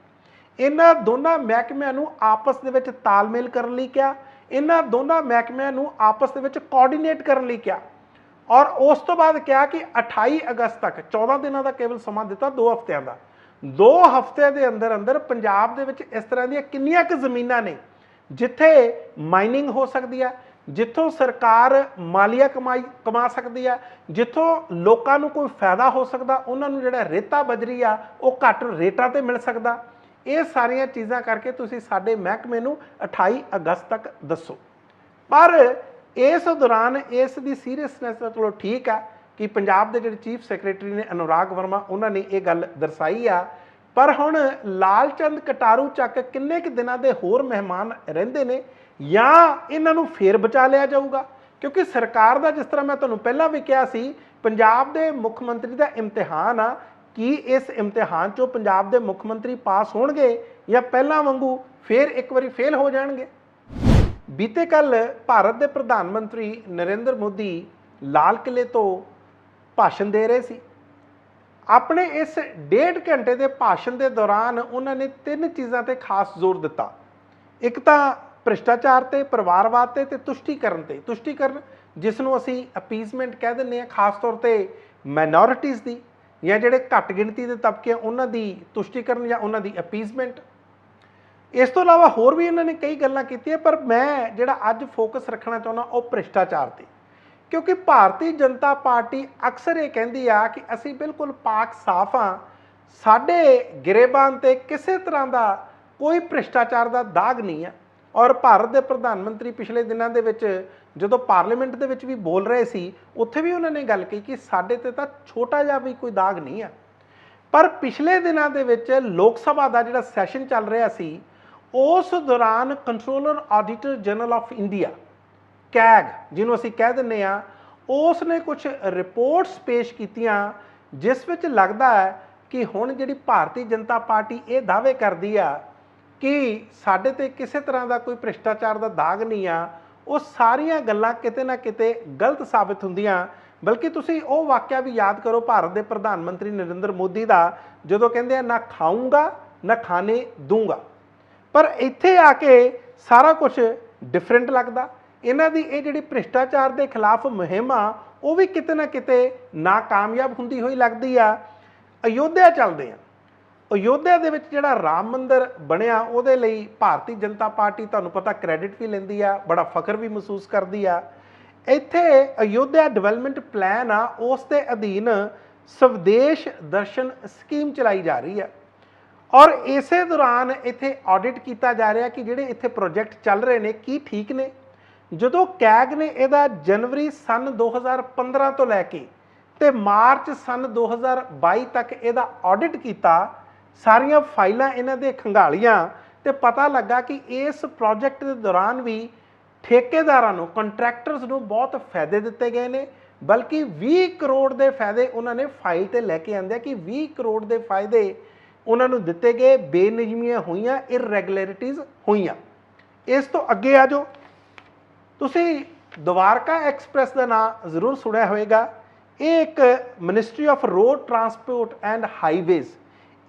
ਇਹਨਾਂ ਦੋਨਾਂ ਮਹਿਕਮਿਆਂ ਨੂੰ ਆਪਸ ਦੇ ਵਿੱਚ ਤਾਲਮੇਲ ਕਰਨ ਲਈ ਕਿਹਾ, ਇਹਨਾਂ ਦੋਨਾਂ ਮਹਿਕਮਿਆਂ ਨੂੰ ਆਪਸ ਦੇ ਵਿੱਚ ਕੋਆਰਡੀਨੇਟ ਕਰਨ ਲਈ ਕਿਹਾ, ਔਰ ਉਸ ਤੋਂ ਬਾਅਦ ਕਿਹਾ ਕਿ 28 ਅਗਸਤ ਤੱਕ 14 ਦਿਨਾਂ ਦਾ ਕੇਵਲ ਸਮਾਂ ਦਿੱਤਾ, 2 ਹਫ਼ਤਿਆਂ ਦਾ। 2 ਹਫ਼ਤਿਆਂ ਦੇ ਅੰਦਰ ਅੰਦਰ ਪੰਜਾਬ ਦੇ ਵਿੱਚ ਇਸ ਤਰ੍ਹਾਂ ਦੀਆਂ ਕਿੰਨੀਆਂ ਕੁ ਜ਼ਮੀਨਾਂ ਨੇ ਜਿੱਥੇ ਮਾਈਨਿੰਗ ਹੋ ਸਕਦੀ ਆ, ਜਿੱਥੋਂ ਸਰਕਾਰ ਮਾਲੀਆ ਕਮਾ ਸਕਦੀ ਆ, ਜਿੱਥੋਂ ਲੋਕਾਂ ਨੂੰ ਕੋਈ ਫਾਇਦਾ ਹੋ ਸਕਦਾ, ਉਹਨਾਂ ਨੂੰ ਜਿਹੜਾ ਰੇਤਾ ਬਜਰੀ ਆ ਉਹ ਘੱਟ ਰੇਟਾਂ ਤੇ ਮਿਲ ਸਕਦਾ। ਇਹ ਸਾਰੀਆਂ ਚੀਜ਼ਾਂ ਕਰਕੇ ਤੁਸੀਂ ਸਾਡੇ ਮਹਿਕਮੇ ਨੂੰ 28 ਅਗਸਤ ਤੱਕ ਦੱਸੋ। ਪਰ ਇਸ ਦੌਰਾਨ ਇਸ ਦੀ ਸੀਰੀਅਸਨੈਸ ਤਾਂ ਚਲੋ ਠੀਕ ਆ ਕਿ ਪੰਜਾਬ ਦੇ ਜਿਹੜੇ ਚੀਫ ਸੈਕਟਰੀ ਨੇ ਅਨੁਰਾਗ ਵਰਮਾ, ਉਹਨਾਂ ਨੇ ਇਹ ਗੱਲ ਦਰਸਾਈ ਆ। ਪਰ ਹੁਣ ਲਾਲਚੰਦ ਕਟਾਰੂ ਚੱਕ ਕਿੰਨੇ ਕੁ ਦਿਨਾਂ ਦੇ ਹੋਰ ਮਹਿਮਾਨ ਰਹਿੰਦੇ ਨੇ, ਜਾਂ ਇਹਨਾਂ ਨੂੰ ਫੇਰ ਬਚਾ ਲਿਆ ਜਾਊਗਾ? ਕਿਉਂਕਿ ਸਰਕਾਰ ਦਾ, ਜਿਸ ਤਰ੍ਹਾਂ ਮੈਂ ਤੁਹਾਨੂੰ ਪਹਿਲਾਂ ਵੀ ਕਿਹਾ ਸੀ, ਪੰਜਾਬ ਦੇ ਮੁੱਖ ਮੰਤਰੀ ਦਾ ਇਮਤਿਹਾਨ ਆ। ਕੀ ਇਸ ਇਮਤਿਹਾਨ 'ਚੋਂ ਪੰਜਾਬ ਦੇ ਮੁੱਖ ਮੰਤਰੀ ਪਾਸ ਹੋਣਗੇ ਜਾਂ ਪਹਿਲਾਂ ਵਾਂਗੂ ਫੇਰ ਇੱਕ ਵਾਰੀ ਫੇਲ ਹੋ ਜਾਣਗੇ? ਬੀਤੇ ਕੱਲ ਭਾਰਤ ਦੇ ਪ੍ਰਧਾਨ ਮੰਤਰੀ ਨਰਿੰਦਰ ਮੋਦੀ ਲਾਲ ਕਿਲੇ ਤੋਂ ਭਾਸ਼ਣ ਦੇ ਰਹੇ ਸੀ। ਆਪਣੇ ਇਸ 1.5 ਘੰਟੇ ਦੇ ਭਾਸ਼ਣ ਦੇ ਦੌਰਾਨ ਉਹਨਾਂ ਨੇ 3 ਚੀਜ਼ਾਂ ਤੇ ਖਾਸ ਜ਼ੋਰ ਦਿੱਤਾ। ਇੱਕ ਤਾਂ ਭ੍ਰਿਸ਼ਟਾਚਾਰ ਤੇ, ਪਰਿਵਾਰਵਾਦ ਤੇ ਤੁਸ਼ਟੀਕਰਨ ਤੇ। ਤੁਸ਼ਟੀਕਰਨ ਜਿਸ ਨੂੰ ਅਸੀਂ ਅਪੀਜ਼ਮੈਂਟ ਕਹਿ ਦਿੰਦੇ ਹਾਂ, ਖਾਸ ਤੌਰ ਤੇ ਮਾਈਨੋਰਿਟੀਜ਼ ਦੀ ਜਾਂ ਜਿਹੜੇ ਘੱਟ ਗਿਣਤੀ ਦੇ ਤਬਕੇ ਉਹਨਾਂ ਦੀ ਤੁਸ਼ਟੀਕਰਨ ਜਾਂ ਉਹਨਾਂ ਦੀ ਅਪੀਜ਼ਮੈਂਟ। ਇਸ ਤੋਂ ਇਲਾਵਾ ਹੋਰ ਵੀ ਇਹਨਾਂ ਨੇ ਕਈ ਗੱਲਾਂ ਕੀਤੀਆਂ, ਪਰ ਮੈਂ ਜਿਹੜਾ ਅੱਜ ਫੋਕਸ ਰੱਖਣਾ ਚਾਹੁੰਦਾ ਉਹ ਭ੍ਰਿਸ਼ਟਾਚਾਰ ਤੇ। ਕਿਉਂਕਿ ਭਾਰਤੀ ਜਨਤਾ ਪਾਰਟੀ ਅਕਸਰ ਇਹ ਕਹਿੰਦੀ ਆ ਕਿ ਅਸੀਂ ਬਿਲਕੁਲ ਪਾਕ ਸਾਫ਼ ਹਾਂ, ਸਾਡੇ ਗਿਰੇਬਾਨ ਤੇ ਕਿਸੇ ਤਰ੍ਹਾਂ ਦਾ ਕੋਈ ਭ੍ਰਿਸ਼ਟਾਚਾਰ ਦਾ ਦਾਗ ਨਹੀਂ ਆ। ਔਰ ਭਾਰਤ ਦੇ ਪ੍ਰਧਾਨ ਮੰਤਰੀ ਪਿਛਲੇ ਦਿਨਾਂ ਦੇ ਵਿੱਚ ਜਦੋਂ ਪਾਰਲੀਮੈਂਟ ਦੇ ਵਿੱਚ ਵੀ ਬੋਲ ਰਹੇ ਸੀ, ਉੱਥੇ ਵੀ ਉਹਨਾਂ ਨੇ ਗੱਲ ਕਹੀ ਕਿ ਸਾਡੇ ਤੇ ਤਾਂ ਛੋਟਾ ਜਿਹਾ ਵੀ ਕੋਈ ਦਾਗ ਨਹੀਂ ਆ। ਪਰ ਪਿਛਲੇ ਦਿਨਾਂ ਦੇ ਵਿੱਚ ਲੋਕ ਸਭਾ ਦਾ ਜਿਹੜਾ ਸੈਸ਼ਨ ਚੱਲ ਰਿਹਾ ਸੀ, ਉਸ ਦੌਰਾਨ controller auditor general of India, CAG ਜਿਹਨੂੰ ਅਸੀਂ ਕਹਿ ਦਿੰਦੇ ਆ, ਉਸ ਨੇ ਕੁਝ ਰਿਪੋਰਟਸ ਪੇਸ਼ ਕੀਤੀਆਂ ਜਿਸ ਵਿੱਚ ਲੱਗਦਾ ਹੈ ਕਿ ਹੁਣ ਜਿਹੜੀ ਭਾਰਤੀ ਜਨਤਾ ਪਾਰਟੀ ਇਹ ਦਾਅਵੇ ਕਰਦੀ ਆ ਕਿ ਸਾਡੇ ਤੇ ਕਿਸੇ ਤਰ੍ਹਾਂ ਦਾ ਕੋਈ ਭ੍ਰਿਸ਼ਟਾਚਾਰ ਦਾ ਦਾਗ ਨਹੀਂ ਆ, ਉਹ ਸਾਰੀਆਂ ਗੱਲਾਂ ਕਿਤੇ ਨਾ ਕਿਤੇ ਗਲਤ ਸਾਬਿਤ ਹੁੰਦੀਆਂ। ਬਲਕਿ ਤੁਸੀਂ ਉਹ ਵਾਕਿਆ ਵੀ ਯਾਦ ਕਰੋ ਭਾਰਤ ਦੇ ਪ੍ਰਧਾਨ ਮੰਤਰੀ ਨਰਿੰਦਰ ਮੋਦੀ ਦਾ, ਜਦੋਂ ਕਹਿੰਦੇ ਆ ਨਾ ਖਾਊਂਗਾ ਨਾ ਖਾਣੇ ਦੂੰਗਾ। ਪਰ ਇੱਥੇ ਆ ਕੇ ਸਾਰਾ ਕੁਝ ਡਿਫਰੈਂਟ ਲੱਗਦਾ। ਇਹਨਾਂ ਦੀ ਇਹ ਜਿਹੜੀ ਭ੍ਰਿਸ਼ਟਾਚਾਰ ਦੇ ਖਿਲਾਫ ਮੁਹਿੰਮ ਆ, ਉਹ ਵੀ ਕਿਤੇ ਨਾ ਕਿਤੇ ਨਾਕਾਮਯਾਬ ਹੁੰਦੀ ਹੋਈ ਲੱਗਦੀ ਆ। ਅਯੋਧਿਆ ਚੱਲਦੇ ਆ। ਅਯੋਧਿਆ ਦੇ ਵਿੱਚ ਜਿਹੜਾ ਰਾਮ ਮੰਦਿਰ ਬਣਿਆ ਉਹਦੇ ਲਈ ਭਾਰਤੀ ਜਨਤਾ ਪਾਰਟੀ ਤੁਹਾਨੂੰ ਪਤਾ ਕ੍ਰੈਡਿਟ ਵੀ ਲੈਂਦੀ ਆ, ਬੜਾ ਫਖਰ ਵੀ ਮਹਿਸੂਸ ਕਰਦੀ ਆ। ਇੱਥੇ ਅਯੋਧਿਆ ਡਿਵੈਲਪਮੈਂਟ ਪਲਾਨ ਆ, ਉਸ ਦੇ ਅਧੀਨ ਸਵਦੇਸ਼ ਦਰਸ਼ਨ ਸਕੀਮ ਚਲਾਈ ਜਾ ਰਹੀ ਆ ਔਰ ਇਸੇ ਦੌਰਾਨ ਇੱਥੇ ਆਡਿਟ ਕੀਤਾ ਜਾ ਰਿਹਾ ਕਿ ਜਿਹੜੇ ਇੱਥੇ ਪ੍ਰੋਜੈਕਟ ਚੱਲ ਰਹੇ ਨੇ ਕੀ ਠੀਕ ਨੇ। ਜਦੋਂ ਕੈਗ ਨੇ ਇਹਦਾ ਜਨਵਰੀ ਸਨ 2015 ਤੋਂ ਲੈ ਕੇ ਤੇ ਮਾਰਚ ਸਨ 2022 ਤੱਕ ਇਹਦਾ ਆਡਿਟ ਕੀਤਾ, ਸਾਰੀਆਂ ਫਾਈਲਾਂ ਇਹਨਾਂ ਦੇ ਖੰਗਾਲੀਆਂ ਤੇ ਪਤਾ ਲੱਗਾ ਕਿ ਇਸ ਪ੍ਰੋਜੈਕਟ ਦੇ ਦੌਰਾਨ ਵੀ ਠੇਕੇਦਾਰਾਂ ਨੂੰ, ਕੰਟਰੈਕਟਰਸ ਨੂੰ ਬਹੁਤ ਫਾਇਦੇ ਦਿੱਤੇ ਗਏ ਨੇ, ਬਲਕਿ 20 ਕਰੋੜ ਦੇ ਫਾਇਦੇ ਉਹਨਾਂ ਨੇ ਫਾਈਲ ਤੇ ਲੈ ਕੇ ਆਂਦੇ ਕਿ 20 ਕਰੋੜ ਦੇ ਫਾਇਦੇ ਉਹਨਾਂ ਨੂੰ ਦਿੱਤੇ ਗਏ, ਬੇਨਿਯਮੀਆਂ ਹੋਈਆਂ, ਇਰਰੈਗੂਲਰਿਟੀਜ਼ ਹੋਈਆਂ। ਇਸ ਤੋਂ ਅੱਗੇ ਆ ਜਾਓ, ਤੁਸੀਂ ਦਵਾਰਕਾ ਐਕਸਪ੍ਰੈਸ ਦਾ ਨਾਮ ਜ਼ਰੂਰ ਸੁਣਿਆ ਹੋਵੇਗਾ। ਇਹ ਇੱਕ ministry of road transport and highways,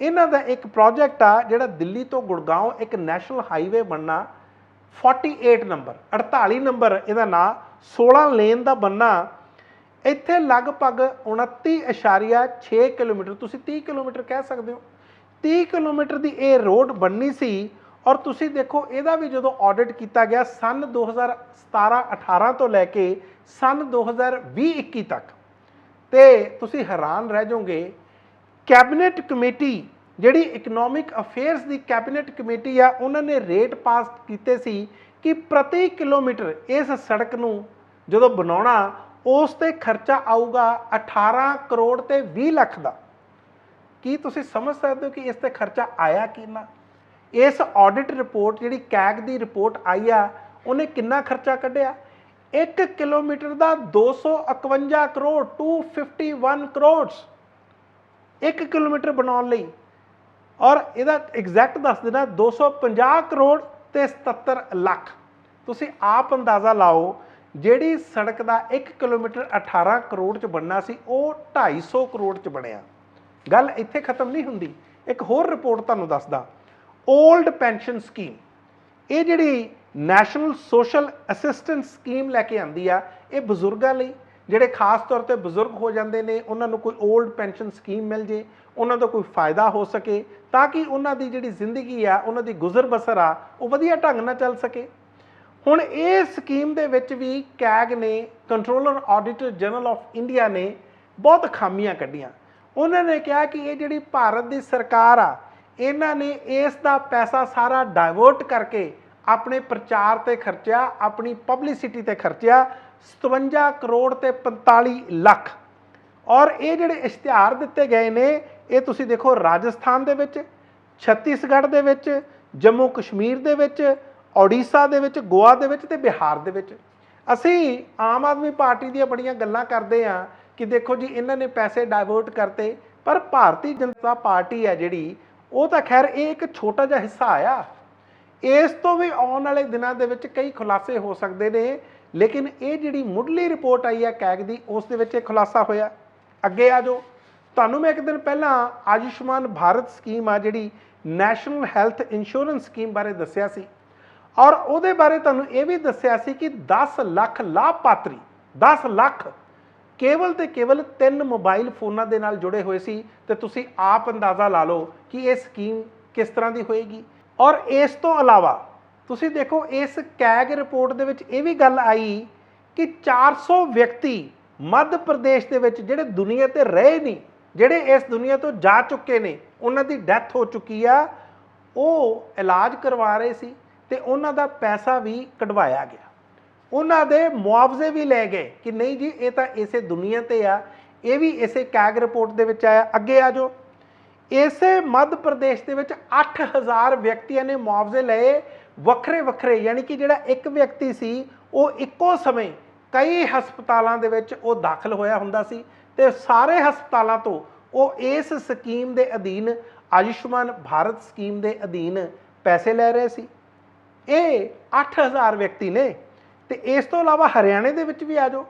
ਇਹਨਾਂ ਦਾ ਇੱਕ ਪ੍ਰੋਜੈਕਟ ਆ ਜਿਹੜਾ ਦਿੱਲੀ ਤੋਂ ਗੁੜਗਾਉਂ ਇੱਕ ਨੈਸ਼ਨਲ ਹਾਈਵੇ ਬਣਨਾ, 48 ਨੰਬਰ 48 ਨੰਬਰ ਇਹਦਾ ਨਾਂ, 16 ਲੇਨ ਦਾ ਬਣਨਾ। ਇੱਥੇ ਲਗਭਗ 29.6 ਕਿਲੋਮੀਟਰ, ਤੁਸੀਂ 30 ਕਿਲੋਮੀਟਰ ਕਹਿ ਸਕਦੇ ਹੋ, 30 ਕਿਲੋਮੀਟਰ ਦੀ ਇਹ ਰੋਡ ਬਣਨੀ ਸੀ। ਔਰ ਤੁਸੀਂ ਦੇਖੋ ਇਹਦਾ ਵੀ ਜਦੋਂ ਆਡਿਟ ਕੀਤਾ ਗਿਆ ਸਨ 2017-18 ਤੋਂ ਲੈ ਕੇ ਸਨ 2020-21 ਤੱਕ, ਤੇ ਤੁਸੀਂ ਹੈਰਾਨ ਰਹਿ ਜਾਓਗੇ। ਕੈਬਨਿਟ ਕਮੇਟੀ ਜਿਹੜੀ ਇਕਨੋਮਿਕ ਅਫੇਅਰਸ ਦੀ ਕੈਬਨਿਟ ਕਮੇਟੀ ਆ, ਉਹਨਾਂ ਨੇ ਰੇਟ ਪਾਸ ਕੀਤੇ ਸੀ ਕਿ ਪ੍ਰਤੀ ਕਿਲੋਮੀਟਰ ਇਸ ਸੜਕ ਨੂੰ ਜਦੋਂ ਬਣਾਉਣਾ ਉਸ ਤੇ ਖਰਚਾ ਆਊਗਾ 18 ਕਰੋੜ ਤੇ 20 ਲੱਖ ਦਾ। ਕੀ ਤੁਸੀਂ ਸਮਝ ਸਕਦੇ ਹੋ ਕਿ ਇਸ ਤੇ ਖਰਚਾ ਆਇਆ ਕਿੰਨਾ? ਇਸ ਆਡਿਟ ਰਿਪੋਰਟ ਜਿਹੜੀ ਕੈਗ ਦੀ ਰਿਪੋਰਟ ਆਈ ਆ, ਉਹਨੇ ਕਿੰਨਾ ਖਰਚਾ ਕੱਢਿਆ? 1 ਕਿਲੋਮੀਟਰ ਦਾ 251 ਕਰੋੜ, 251 ਕਰੋੜ 1 ਕਿਲੋਮੀਟਰ ਬਣਾਉਣ ਲਈ। ਔਰ ਇਹਦਾ ਐਗਜ਼ੈਕਟ ਦੱਸ ਦੇਣਾ 250 ਕਰੋੜ ਤੇ 77 ਲੱਖ। ਤੁਸੀਂ ਆਪ ਅੰਦਾਜ਼ਾ ਲਾਓ, ਜਿਹੜੀ ਸੜਕ ਦਾ 1 ਕਿਲੋਮੀਟਰ 18 ਕਰੋੜ 'ਚ ਬਣਨਾ ਸੀ ਉਹ 250 ਕਰੋੜ 'ਚ ਬਣਿਆ। ਗੱਲ ਇੱਥੇ ਖਤਮ ਨਹੀਂ ਹੁੰਦੀ। ਇੱਕ ਹੋਰ ਰਿਪੋਰਟ ਤੁਹਾਨੂੰ ਦੱਸਦਾ, ਓਲਡ ਪੈਨਸ਼ਨ ਸਕੀਮ, ਇਹ ਜਿਹੜੀ ਨੈਸ਼ਨਲ ਸੋਸ਼ਲ ਅਸਿਸਟੈਂਸ ਸਕੀਮ ਲੈ ਕੇ ਆਂਦੀ ਆ, ਇਹ ਬਜ਼ੁਰਗਾਂ ਲਈ, ਜਿਹੜੇ ਖਾਸ ਤੌਰ ਤੇ ਬਜ਼ੁਰਗ ਹੋ ਜਾਂਦੇ ਨੇ, ਉਹਨਾਂ ਨੂੰ ਕੋਈ ਓਲਡ ਪੈਨਸ਼ਨ ਸਕੀਮ ਮਿਲ ਜੇ, ਉਹਨਾਂ ਦਾ ਕੋਈ ਫਾਇਦਾ ਹੋ ਸਕੇ, ਤਾਂ ਕਿ ਉਹਨਾਂ ਦੀ ਜਿਹੜੀ ਜ਼ਿੰਦਗੀ ਆ, ਉਹਨਾਂ ਦੀ ਗੁਜ਼ਰ ਬਸਰ ਆ, ਉਹ ਵਧੀਆ ਢੰਗ ਨਾਲ ਚੱਲ ਸਕੇ। ਹੁਣ ਇਹ ਸਕੀਮ ਦੇ ਵਿੱਚ ਵੀ ਕੈਗ ਨੇ, controller auditor general of India ਨੇ ਬਹੁਤ ਖਾਮੀਆਂ ਕੱਢੀਆਂ। ਉਹਨਾਂ ਨੇ ਕਿਹਾ ਕਿ ਇਹ ਜਿਹੜੀ ਭਾਰਤ ਦੀ ਸਰਕਾਰ ਆ, ਇਹਨਾਂ ਨੇ ਇਸ ਦਾ ਪੈਸਾ ਸਾਰਾ ਡਾਇਵਰਟ ਕਰਕੇ ਆਪਣੇ ਪ੍ਰਚਾਰ ਤੇ ਖਰਚਿਆ, ਆਪਣੀ ਪਬਲਿਸਿਟੀ ਤੇ ਖਰਚਿਆ 57 ਕਰੋੜ ਤੇ 45 ਲੱਖ। ਔਰ ਇਹ ਜਿਹੜੇ ਇਸ਼ਤਿਹਾਰ ਦਿੱਤੇ ਗਏ ਨੇ, ਇਹ ਤੁਸੀਂ ਦੇਖੋ ਰਾਜਸਥਾਨ ਦੇ ਵਿੱਚ, ਛੱਤੀਸਗੜ੍ਹ ਦੇ ਵਿੱਚ, ਜੰਮੂ ਕਸ਼ਮੀਰ ਦੇ ਵਿੱਚ, ਓਡੀਸ਼ਾ ਦੇ ਵਿੱਚ, ਗੋਆ ਦੇ ਵਿੱਚ ਤੇ ਬਿਹਾਰ ਦੇ ਵਿੱਚ। ਅਸੀਂ ਆਮ ਆਦਮੀ ਪਾਰਟੀ ਦੀਆਂ ਬੜੀਆਂ ਗੱਲਾਂ ਕਰਦੇ ਹਾਂ ਕਿ ਦੇਖੋ ਜੀ ਇਹਨਾਂ ਨੇ ਪੈਸੇ ਡਾਇਵਰਟ ਕਰਤੇ, ਪਰ ਭਾਰਤੀ ਜਨਤਾ ਪਾਰਟੀ ਹੈ ਜਿਹੜੀ, ਉਹ ਤਾਂ ਖੈਰ ਇਹ ਇੱਕ ਛੋਟਾ ਜਿਹਾ ਹਿੱਸਾ ਆ। ਇਸ ਤੋਂ ਵੀ ਆਉਣ ਵਾਲੇ ਦਿਨਾਂ ਦੇ ਵਿੱਚ ਕਈ ਖੁਲਾਸੇ ਹੋ ਸਕਦੇ ਨੇ, ਲੇਕਿਨ ਇਹ ਜਿਹੜੀ ਮੁੱਢਲੀ ਰਿਪੋਰਟ ਆਈ ਹੈ ਕੈਗ ਦੀ, ਉਸ ਦੇ ਵਿੱਚ ਇਹ ਖੁਲਾਸਾ ਹੋਇਆ। ਅੱਗੇ ਆ ਜਾਓ, ਤੁਹਾਨੂੰ ਮੈਂ ਇੱਕ ਦਿਨ ਪਹਿਲਾਂ ਆਯੁਸ਼ਮਾਨ ਭਾਰਤ ਸਕੀਮ ਆ, ਜਿਹੜੀ ਨੈਸ਼ਨਲ ਹੈਲਥ ਇੰਸ਼ੋਰੈਂਸ ਸਕੀਮ ਬਾਰੇ ਦੱਸਿਆ ਸੀ, ਔਰ ਉਹਦੇ ਬਾਰੇ ਤੁਹਾਨੂੰ ਇਹ ਵੀ ਦੱਸਿਆ ਸੀ ਕਿ 10 ਲੱਖ ਲਾਭਪਾਤਰੀ, 10 ਲੱਖ ਕੇਵਲ ਤੇ ਕੇਵਲ 3 ਮੋਬਾਈਲ ਫੋਨਾਂ ਦੇ ਨਾਲ ਜੁੜੇ ਹੋਏ ਸੀ। ਤੇ ਤੁਸੀਂ ਆਪ ਅੰਦਾਜ਼ਾ ਲਾ ਲਓ ਕਿ ਇਹ ਸਕੀਮ ਕਿਸ ਤਰ੍ਹਾਂ ਦੀ ਹੋਏਗੀ। ਔਰ ਇਸ ਤੋਂ ਇਲਾਵਾ ਤੁਸੀਂ ਦੇਖੋ, ਇਸ ਕੈਗ ਰਿਪੋਰਟ ਦੇ ਵਿੱਚ ਇਹ ਵੀ ਗੱਲ ਆਈ ਕਿ 400 ਵਿਅਕਤੀ ਮੱਧ ਪ੍ਰਦੇਸ਼ ਦੇ ਵਿੱਚ ਜਿਹੜੇ ਦੁਨੀਆ ਤੇ ਰਹੇ ਨਹੀਂ, ਜਿਹੜੇ ਇਸ ਦੁਨੀਆ ਤੋਂ ਜਾ ਚੁੱਕੇ ਨੇ, ਉਹਨਾਂ ਦੀ ਡੈਥ ਹੋ ਚੁੱਕੀ ਆ, ਉਹ ਇਲਾਜ ਕਰਵਾ ਰਹੇ ਸੀ ਤੇ ਉਹਨਾਂ ਦਾ ਪੈਸਾ ਵੀ ਕਢਵਾਇਆ ਗਿਆ, ਉਹਨਾਂ ਦੇ ਮੁਆਵਜ਼ੇ ਵੀ ਲੈ ਗਏ ਕਿ ਨਹੀਂ ਜੀ ਇਹ ਤਾਂ ਇਸੇ ਦੁਨੀਆ ਤੇ ਆ। ਇਹ ਵੀ ਇਸੇ ਕੈਗ ਰਿਪੋਰਟ ਦੇ ਵਿੱਚ ਆਇਆ। ਅੱਗੇ ਆ ਜਾਓ, ਇਸੇ ਮੱਧ ਪ੍ਰਦੇਸ਼ ਦੇ ਵਿੱਚ 8000 ਵਿਅਕਤੀਆਂ ਨੇ ਮੁਆਵਜ਼ੇ ਲਏ, ਵੱਖਰੇ ਵੱਖਰੇ, ਯਾਨੀ ਕਿ ਜਿਹੜਾ ਇੱਕ ਵਿਅਕਤੀ ਸੀ ਉਹ ਇੱਕੋ ਸਮੇਂ ਕਈ ਹਸਪਤਾਲਾਂ ਦੇ ਵਿੱਚ ਉਹ ਦਾਖਲ ਹੋਇਆ ਹੁੰਦਾ ਸੀ ਤੇ ਸਾਰੇ ਹਸਪਤਾਲਾਂ ਤੋਂ ਉਹ ਇਸ ਸਕੀਮ ਦੇ ਅਧੀਨ, ਆਯੁਸ਼ਮਾਨ ਭਾਰਤ ਸਕੀਮ ਦੇ ਅਧੀਨ ਪੈਸੇ ਲੈ ਰਹੇ ਸੀ। ਇਹ 8000 ਵਿਅਕਤੀ ਨੇ। ਤੇ ਇਸ ਤੋਂ ਇਲਾਵਾ ਹਰਿਆਣੇ ਦੇ ਵਿੱਚ ਵੀ ਆ ਜਾਓ,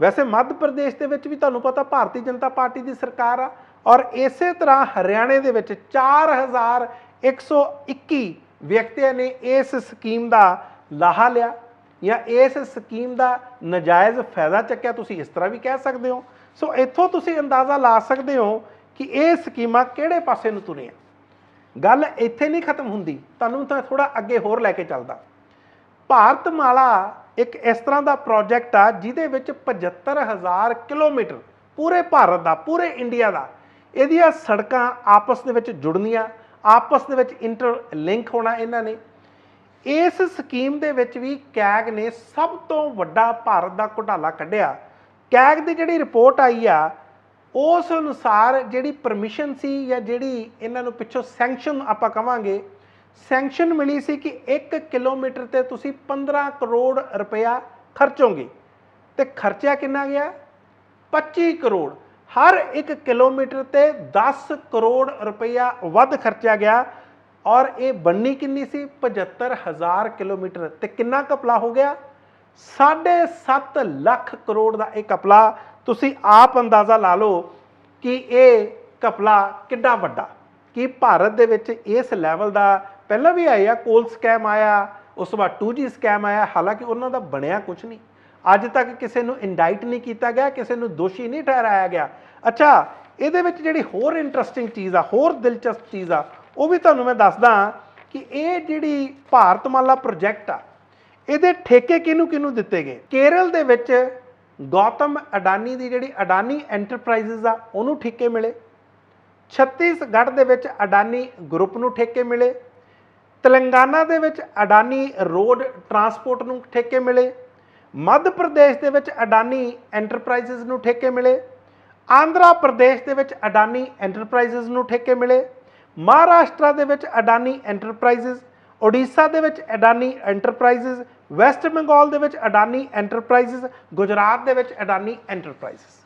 ਵੈਸੇ ਮੱਧ ਪ੍ਰਦੇਸ਼ ਦੇ ਵਿੱਚ ਵੀ ਤੁਹਾਨੂੰ ਪਤਾ ਭਾਰਤੀ ਜਨਤਾ ਪਾਰਟੀ ਦੀ ਸਰਕਾਰ ਆ, ਔਰ ਇਸੇ ਤਰ੍ਹਾਂ ਹਰਿਆਣੇ ਦੇ ਵਿੱਚ 4121 ਵਿਅਕਤੀਆਂ ਨੇ ਇਸ ਸਕੀਮ ਦਾ ਲਾਹਾ ਲਿਆ ਜਾਂ ਇਸ ਸਕੀਮ ਦਾ ਨਜਾਇਜ਼ ਫਾਇਦਾ ਚੱਕਿਆ, ਤੁਸੀਂ ਇਸ ਤਰ੍ਹਾਂ ਵੀ ਕਹਿ ਸਕਦੇ ਹੋ। ਸੋ ਇੱਥੋਂ ਤੁਸੀਂ ਅੰਦਾਜ਼ਾ ਲਾ ਸਕਦੇ ਹੋ ਕਿ ਇਹ ਸਕੀਮਾਂ ਕਿਹੜੇ ਪਾਸੇ ਨੂੰ ਤੁਰੀਆਂ। ਗੱਲ ਇੱਥੇ ਨਹੀਂ ਖਤਮ ਹੁੰਦੀ, ਤੁਹਾਨੂੰ ਤਾਂ ਥੋੜਾ ਅੱਗੇ ਹੋਰ ਲੈ ਕੇ ਚੱਲਦਾ। ਭਾਰਤਮਾਲਾ ਇੱਕ ਇਸ ਤਰ੍ਹਾਂ ਦਾ ਪ੍ਰੋਜੈਕਟ ਆ ਜਿਹਦੇ ਵਿੱਚ 75,000 ਕਿਲੋਮੀਟਰ ਪੂਰੇ ਭਾਰਤ ਦਾ, ਪੂਰੇ ਇੰਡੀਆ ਦਾ, ਇਹਦੀਆਂ ਸੜਕਾਂ ਆਪਸ ਦੇ ਵਿੱਚ ਜੁੜਨੀਆਂ, ਆਪਸ ਦੇ ਵਿੱਚ ਇੰਟਰਲਿੰਕ ਹੋਣਾ ਇਹਨਾਂ ਨੇ। ਇਸ ਸਕੀਮ ਦੇ ਵਿੱਚ ਵੀ ਕੈਗ ਨੇ ਸਭ ਤੋਂ ਵੱਡਾ ਭਾਰਤ ਦਾ ਘੁਟਾਲਾ ਕੱਢਿਆ। ਕੈਗ ਦੀ ਜਿਹੜੀ ਰਿਪੋਰਟ ਆਈ ਆ ਉਸ ਅਨੁਸਾਰ ਜਿਹੜੀ ਪਰਮਿਸ਼ਨ ਸੀ ਜਾਂ ਜਿਹੜੀ ਇਹਨਾਂ ਨੂੰ ਪਿੱਛੋਂ ਸੈਂਕਸ਼ਨ ਆਪਾਂ ਕਵਾਂਗੇ, ਸੈਂਕਸ਼ਨ ਮਿਲੀ ਸੀ ਕਿ 1 ਕਿਲੋਮੀਟਰ ਤੇ ਤੁਸੀਂ 15 ਕਰੋੜ ਰੁਪਇਆ ਖਰਚੋਗੇ, ਤੇ ਖਰਚਿਆ ਕਿੰਨਾ ਗਿਆ? 25 ਕਰੋੜ। ਹਰ 1 ਕਿਲੋਮੀਟਰ ਤੇ 10 ਕਰੋੜ ਰੁਪਇਆ ਵੱਧ ਖਰਚਿਆ ਗਿਆ। ਔਰ ਇਹ ਬਣਨੀ ਕਿੰਨੀ ਸੀ? 75,000 ਕਿਲੋਮੀਟਰ। ਤੇ ਕਿੰਨਾ ਘਪਲਾ ਹੋ ਗਿਆ? 7.5 ਲੱਖ ਕਰੋੜ ਦਾ ਇਹ ਘਪਲਾ। ਤੁਸੀਂ ਆਪ ਅੰਦਾਜ਼ਾ ਲਾ ਲਓ ਕਿ ਇਹ ਘਪਲਾ ਕਿੱਡਾ ਵੱਡਾ, ਕਿ ਭਾਰਤ ਦੇ ਵਿੱਚ ਇਸ ਲੈਵਲ ਦਾ ਪਹਿਲਾਂ ਵੀ ਆਇਆ, ਕੋਲ ਸਕੈਮ ਆਇਆ, ਉਸ ਤੋਂ ਬਾਅਦ 2G ਸਕੈਮ ਆਇਆ, ਹਾਲਾਂਕਿ ਉਹਨਾਂ ਦਾ ਬਣਿਆ ਕੁਛ ਨਹੀਂ। ਅੱਜ ਤੱਕ ਕਿਸੇ ਨੂੰ ਇੰਡਾਈਟ ਨਹੀਂ ਕੀਤਾ ਗਿਆ, ਕਿਸੇ ਨੂੰ ਦੋਸ਼ੀ ਨਹੀਂ ਠਹਿਰਾਇਆ ਗਿਆ। ਅੱਛਾ, ਇਹਦੇ ਵਿੱਚ ਜਿਹੜੀ ਹੋਰ ਇੰਟਰਸਟਿੰਗ ਚੀਜ਼ ਆ, ਹੋਰ ਦਿਲਚਸਪ ਚੀਜ਼ ਆ, ਉਹ ਵੀ ਤੁਹਾਨੂੰ ਮੈਂ ਦੱਸਦਾ ਕਿ ਇਹ ਜਿਹੜੀ ਭਾਰਤਮਾਲਾ ਪ੍ਰੋਜੈਕਟ ਆ, ਇਹਦੇ ਠੇਕੇ ਕਿਹਨੂੰ ਦਿੱਤੇ ਗਏ। ਕੇਰਲ ਦੇ ਵਿੱਚ ਗੌਤਮ ਅਡਾਨੀ ਦੀ ਜਿਹੜੀ ਅਡਾਨੀ ਐਂਟਰਪ੍ਰਾਈਜ਼ਸ ਆ ਉਹਨੂੰ ਠੇਕੇ ਮਿਲੇ। ਛੱਤੀਸਗੜ੍ਹ ਦੇ ਵਿੱਚ ਅਡਾਨੀ ਗਰੁੱਪ ਨੂੰ ਠੇਕੇ ਮਿਲੇ। ਤੇਲੰਗਾਨਾ ਦੇ ਵਿੱਚ ਅਡਾਨੀ ਰੋਡ ਟਰਾਂਸਪੋਰਟ ਨੂੰ ਠੇਕੇ ਮਿਲੇ। ਮੱਧ ਪ੍ਰਦੇਸ਼ ਦੇ ਵਿੱਚ ਅਡਾਨੀ ਐਂਟਰਪ੍ਰਾਈਜ਼ਸ ਨੂੰ ਠੇਕੇ ਮਿਲੇ। ਆਂਧਰਾ ਪ੍ਰਦੇਸ਼ ਦੇ ਵਿੱਚ ਅਡਾਨੀ ਐਂਟਰਪ੍ਰਾਈਜ਼ਸ ਨੂੰ ਠੇਕੇ ਮਿਲੇ। ਮਹਾਰਾਸ਼ਟਰ ਦੇ ਵਿੱਚ ਅਡਾਨੀ ਐਂਟਰਪ੍ਰਾਈਜ਼ਸ, ਉੜੀਸਾ ਦੇ ਵਿੱਚ ਅਡਾਨੀ ਐਂਟਰਪ੍ਰਾਈਜ਼ਸ, ਵੈਸਟ ਬੰਗਾਲ ਦੇ ਵਿੱਚ ਅਡਾਨੀ ਐਂਟਰਪ੍ਰਾਈਜ਼ਸ, ਗੁਜਰਾਤ ਦੇ ਵਿੱਚ ਅਡਾਨੀ ਐਂਟਰਪ੍ਰਾਈਜ਼ਸ।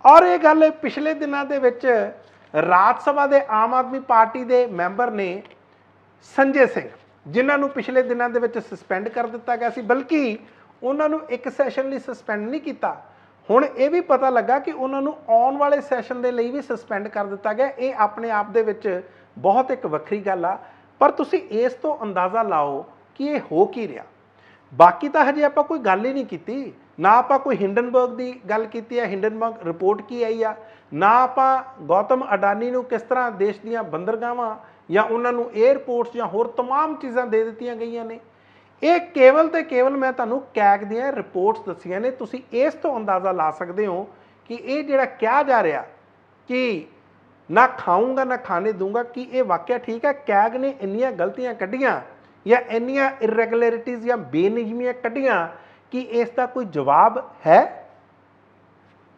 ਔਰ ਇਹ ਗੱਲ ਪਿਛਲੇ ਦਿਨਾਂ ਦੇ ਵਿੱਚ ਰਾਜ ਸਭਾ ਦੇ ਆਮ ਆਦਮੀ ਪਾਰਟੀ ਦੇ ਮੈਂਬਰ ਨੇ ਸੰਜੇ ਸਿੰਘ, ਜਿਨ੍ਹਾਂ ਨੂੰ ਪਿਛਲੇ ਦਿਨਾਂ ਦੇ ਵਿੱਚ ਸਸਪੈਂਡ ਕਰ ਦਿੱਤਾ ਗਿਆ ਸੀ, ਬਲਕਿ ਉਹਨਾਂ ਨੂੰ ਇੱਕ ਸੈਸ਼ਨ ਲਈ ਸਸਪੈਂਡ ਨਹੀਂ ਕੀਤਾ। ਹੁਣ ਇਹ ਵੀ ਪਤਾ ਲੱਗਾ ਕਿ ਉਹਨਾਂ ਨੂੰ ਆਉਣ ਵਾਲੇ ਸੈਸ਼ਨ ਦੇ ਲਈ ਵੀ ਸਸਪੈਂਡ ਕਰ ਦਿੱਤਾ ਗਿਆ। ਇਹ ਆਪਣੇ ਆਪ ਦੇ ਵਿੱਚ ਬਹੁਤ ਇੱਕ ਵੱਖਰੀ ਗੱਲ ਆ, ਪਰ ਤੁਸੀਂ ਇਸ ਤੋਂ ਅੰਦਾਜ਼ਾ ਲਾਓ ਕਿ ਇਹ ਹੋ ਕੀ ਰਿਹਾ। ਬਾਕੀ ਤਾਂ ਹਜੇ ਆਪਾਂ ਕੋਈ ਗੱਲ ਹੀ ਨਹੀਂ ਕੀਤੀ, ਨਾ ਆਪਾਂ ਕੋਈ ਹਿੰਡਨਬਰਗ ਦੀ ਗੱਲ ਕੀਤੀ ਹੈ, ਹਿੰਡਨਬਰਗ ਰਿਪੋਰਟ ਕੀ ਆਈ ਆ, ਨਾ ਆਪਾਂ ਗੌਤਮ ਅਡਾਨੀ ਨੂੰ ਕਿਸ ਤਰ੍ਹਾਂ ਦੇਸ਼ ਦੀਆਂ ਬੰਦਰਗਾਹਾਂ ਜਾਂ ਉਹਨਾਂ ਨੂੰ 에ਅਰਪੋਰਟਸ ਜਾਂ ਹੋਰ तमाम ਚੀਜ਼ਾਂ ਦੇ ਦਿੱਤੀਆਂ ਗਈਆਂ ਨੇ। ਇਹ ਕੇਵਲ ਤੇ ਕੇਵਲ ਮੈਂ ਤੁਹਾਨੂੰ ਕੈਗ ਦੀਆਂ ਰਿਪੋਰਟਸ ਦੱਸੀਆਂ ਨੇ। ਤੁਸੀਂ ਇਸ ਤੋਂ ਅੰਦਾਜ਼ਾ ਲਾ ਸਕਦੇ ਹੋ ਕਿ ਇਹ ਜਿਹੜਾ ਕਿਹਾ ਜਾ ਰਿਹਾ ਕਿ ਨਾ ਖਾਊਂਗਾ ਨਾ ਖਾਣੇ ਦੂੰਗਾ, ਕਿ ਇਹ ਵਾਕਿਆ ਠੀਕ ਹੈ। ਕੈਗ ਨੇ ਇੰਨੀਆਂ ਗਲਤੀਆਂ ਕੱਢੀਆਂ ਜਾਂ ਇੰਨੀਆਂ ਇਰੈਗੂਲੈਰਿਟੀਜ਼ ਜਾਂ ਬੇਨਿਯਮੀਆਂ ਕੱਢੀਆਂ ਕਿ ਇਸ ਦਾ ਕੋਈ ਜਵਾਬ ਹੈ?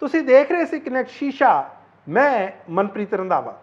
ਤੁਸੀਂ ਦੇਖ ਰਹੇ ਸੀ ਕਨੈਕਟ ਸ਼ੀਸ਼ਾ, ਮੈਂ ਮਨਪ੍ਰੀਤ ਰੰਧਾਵਾ।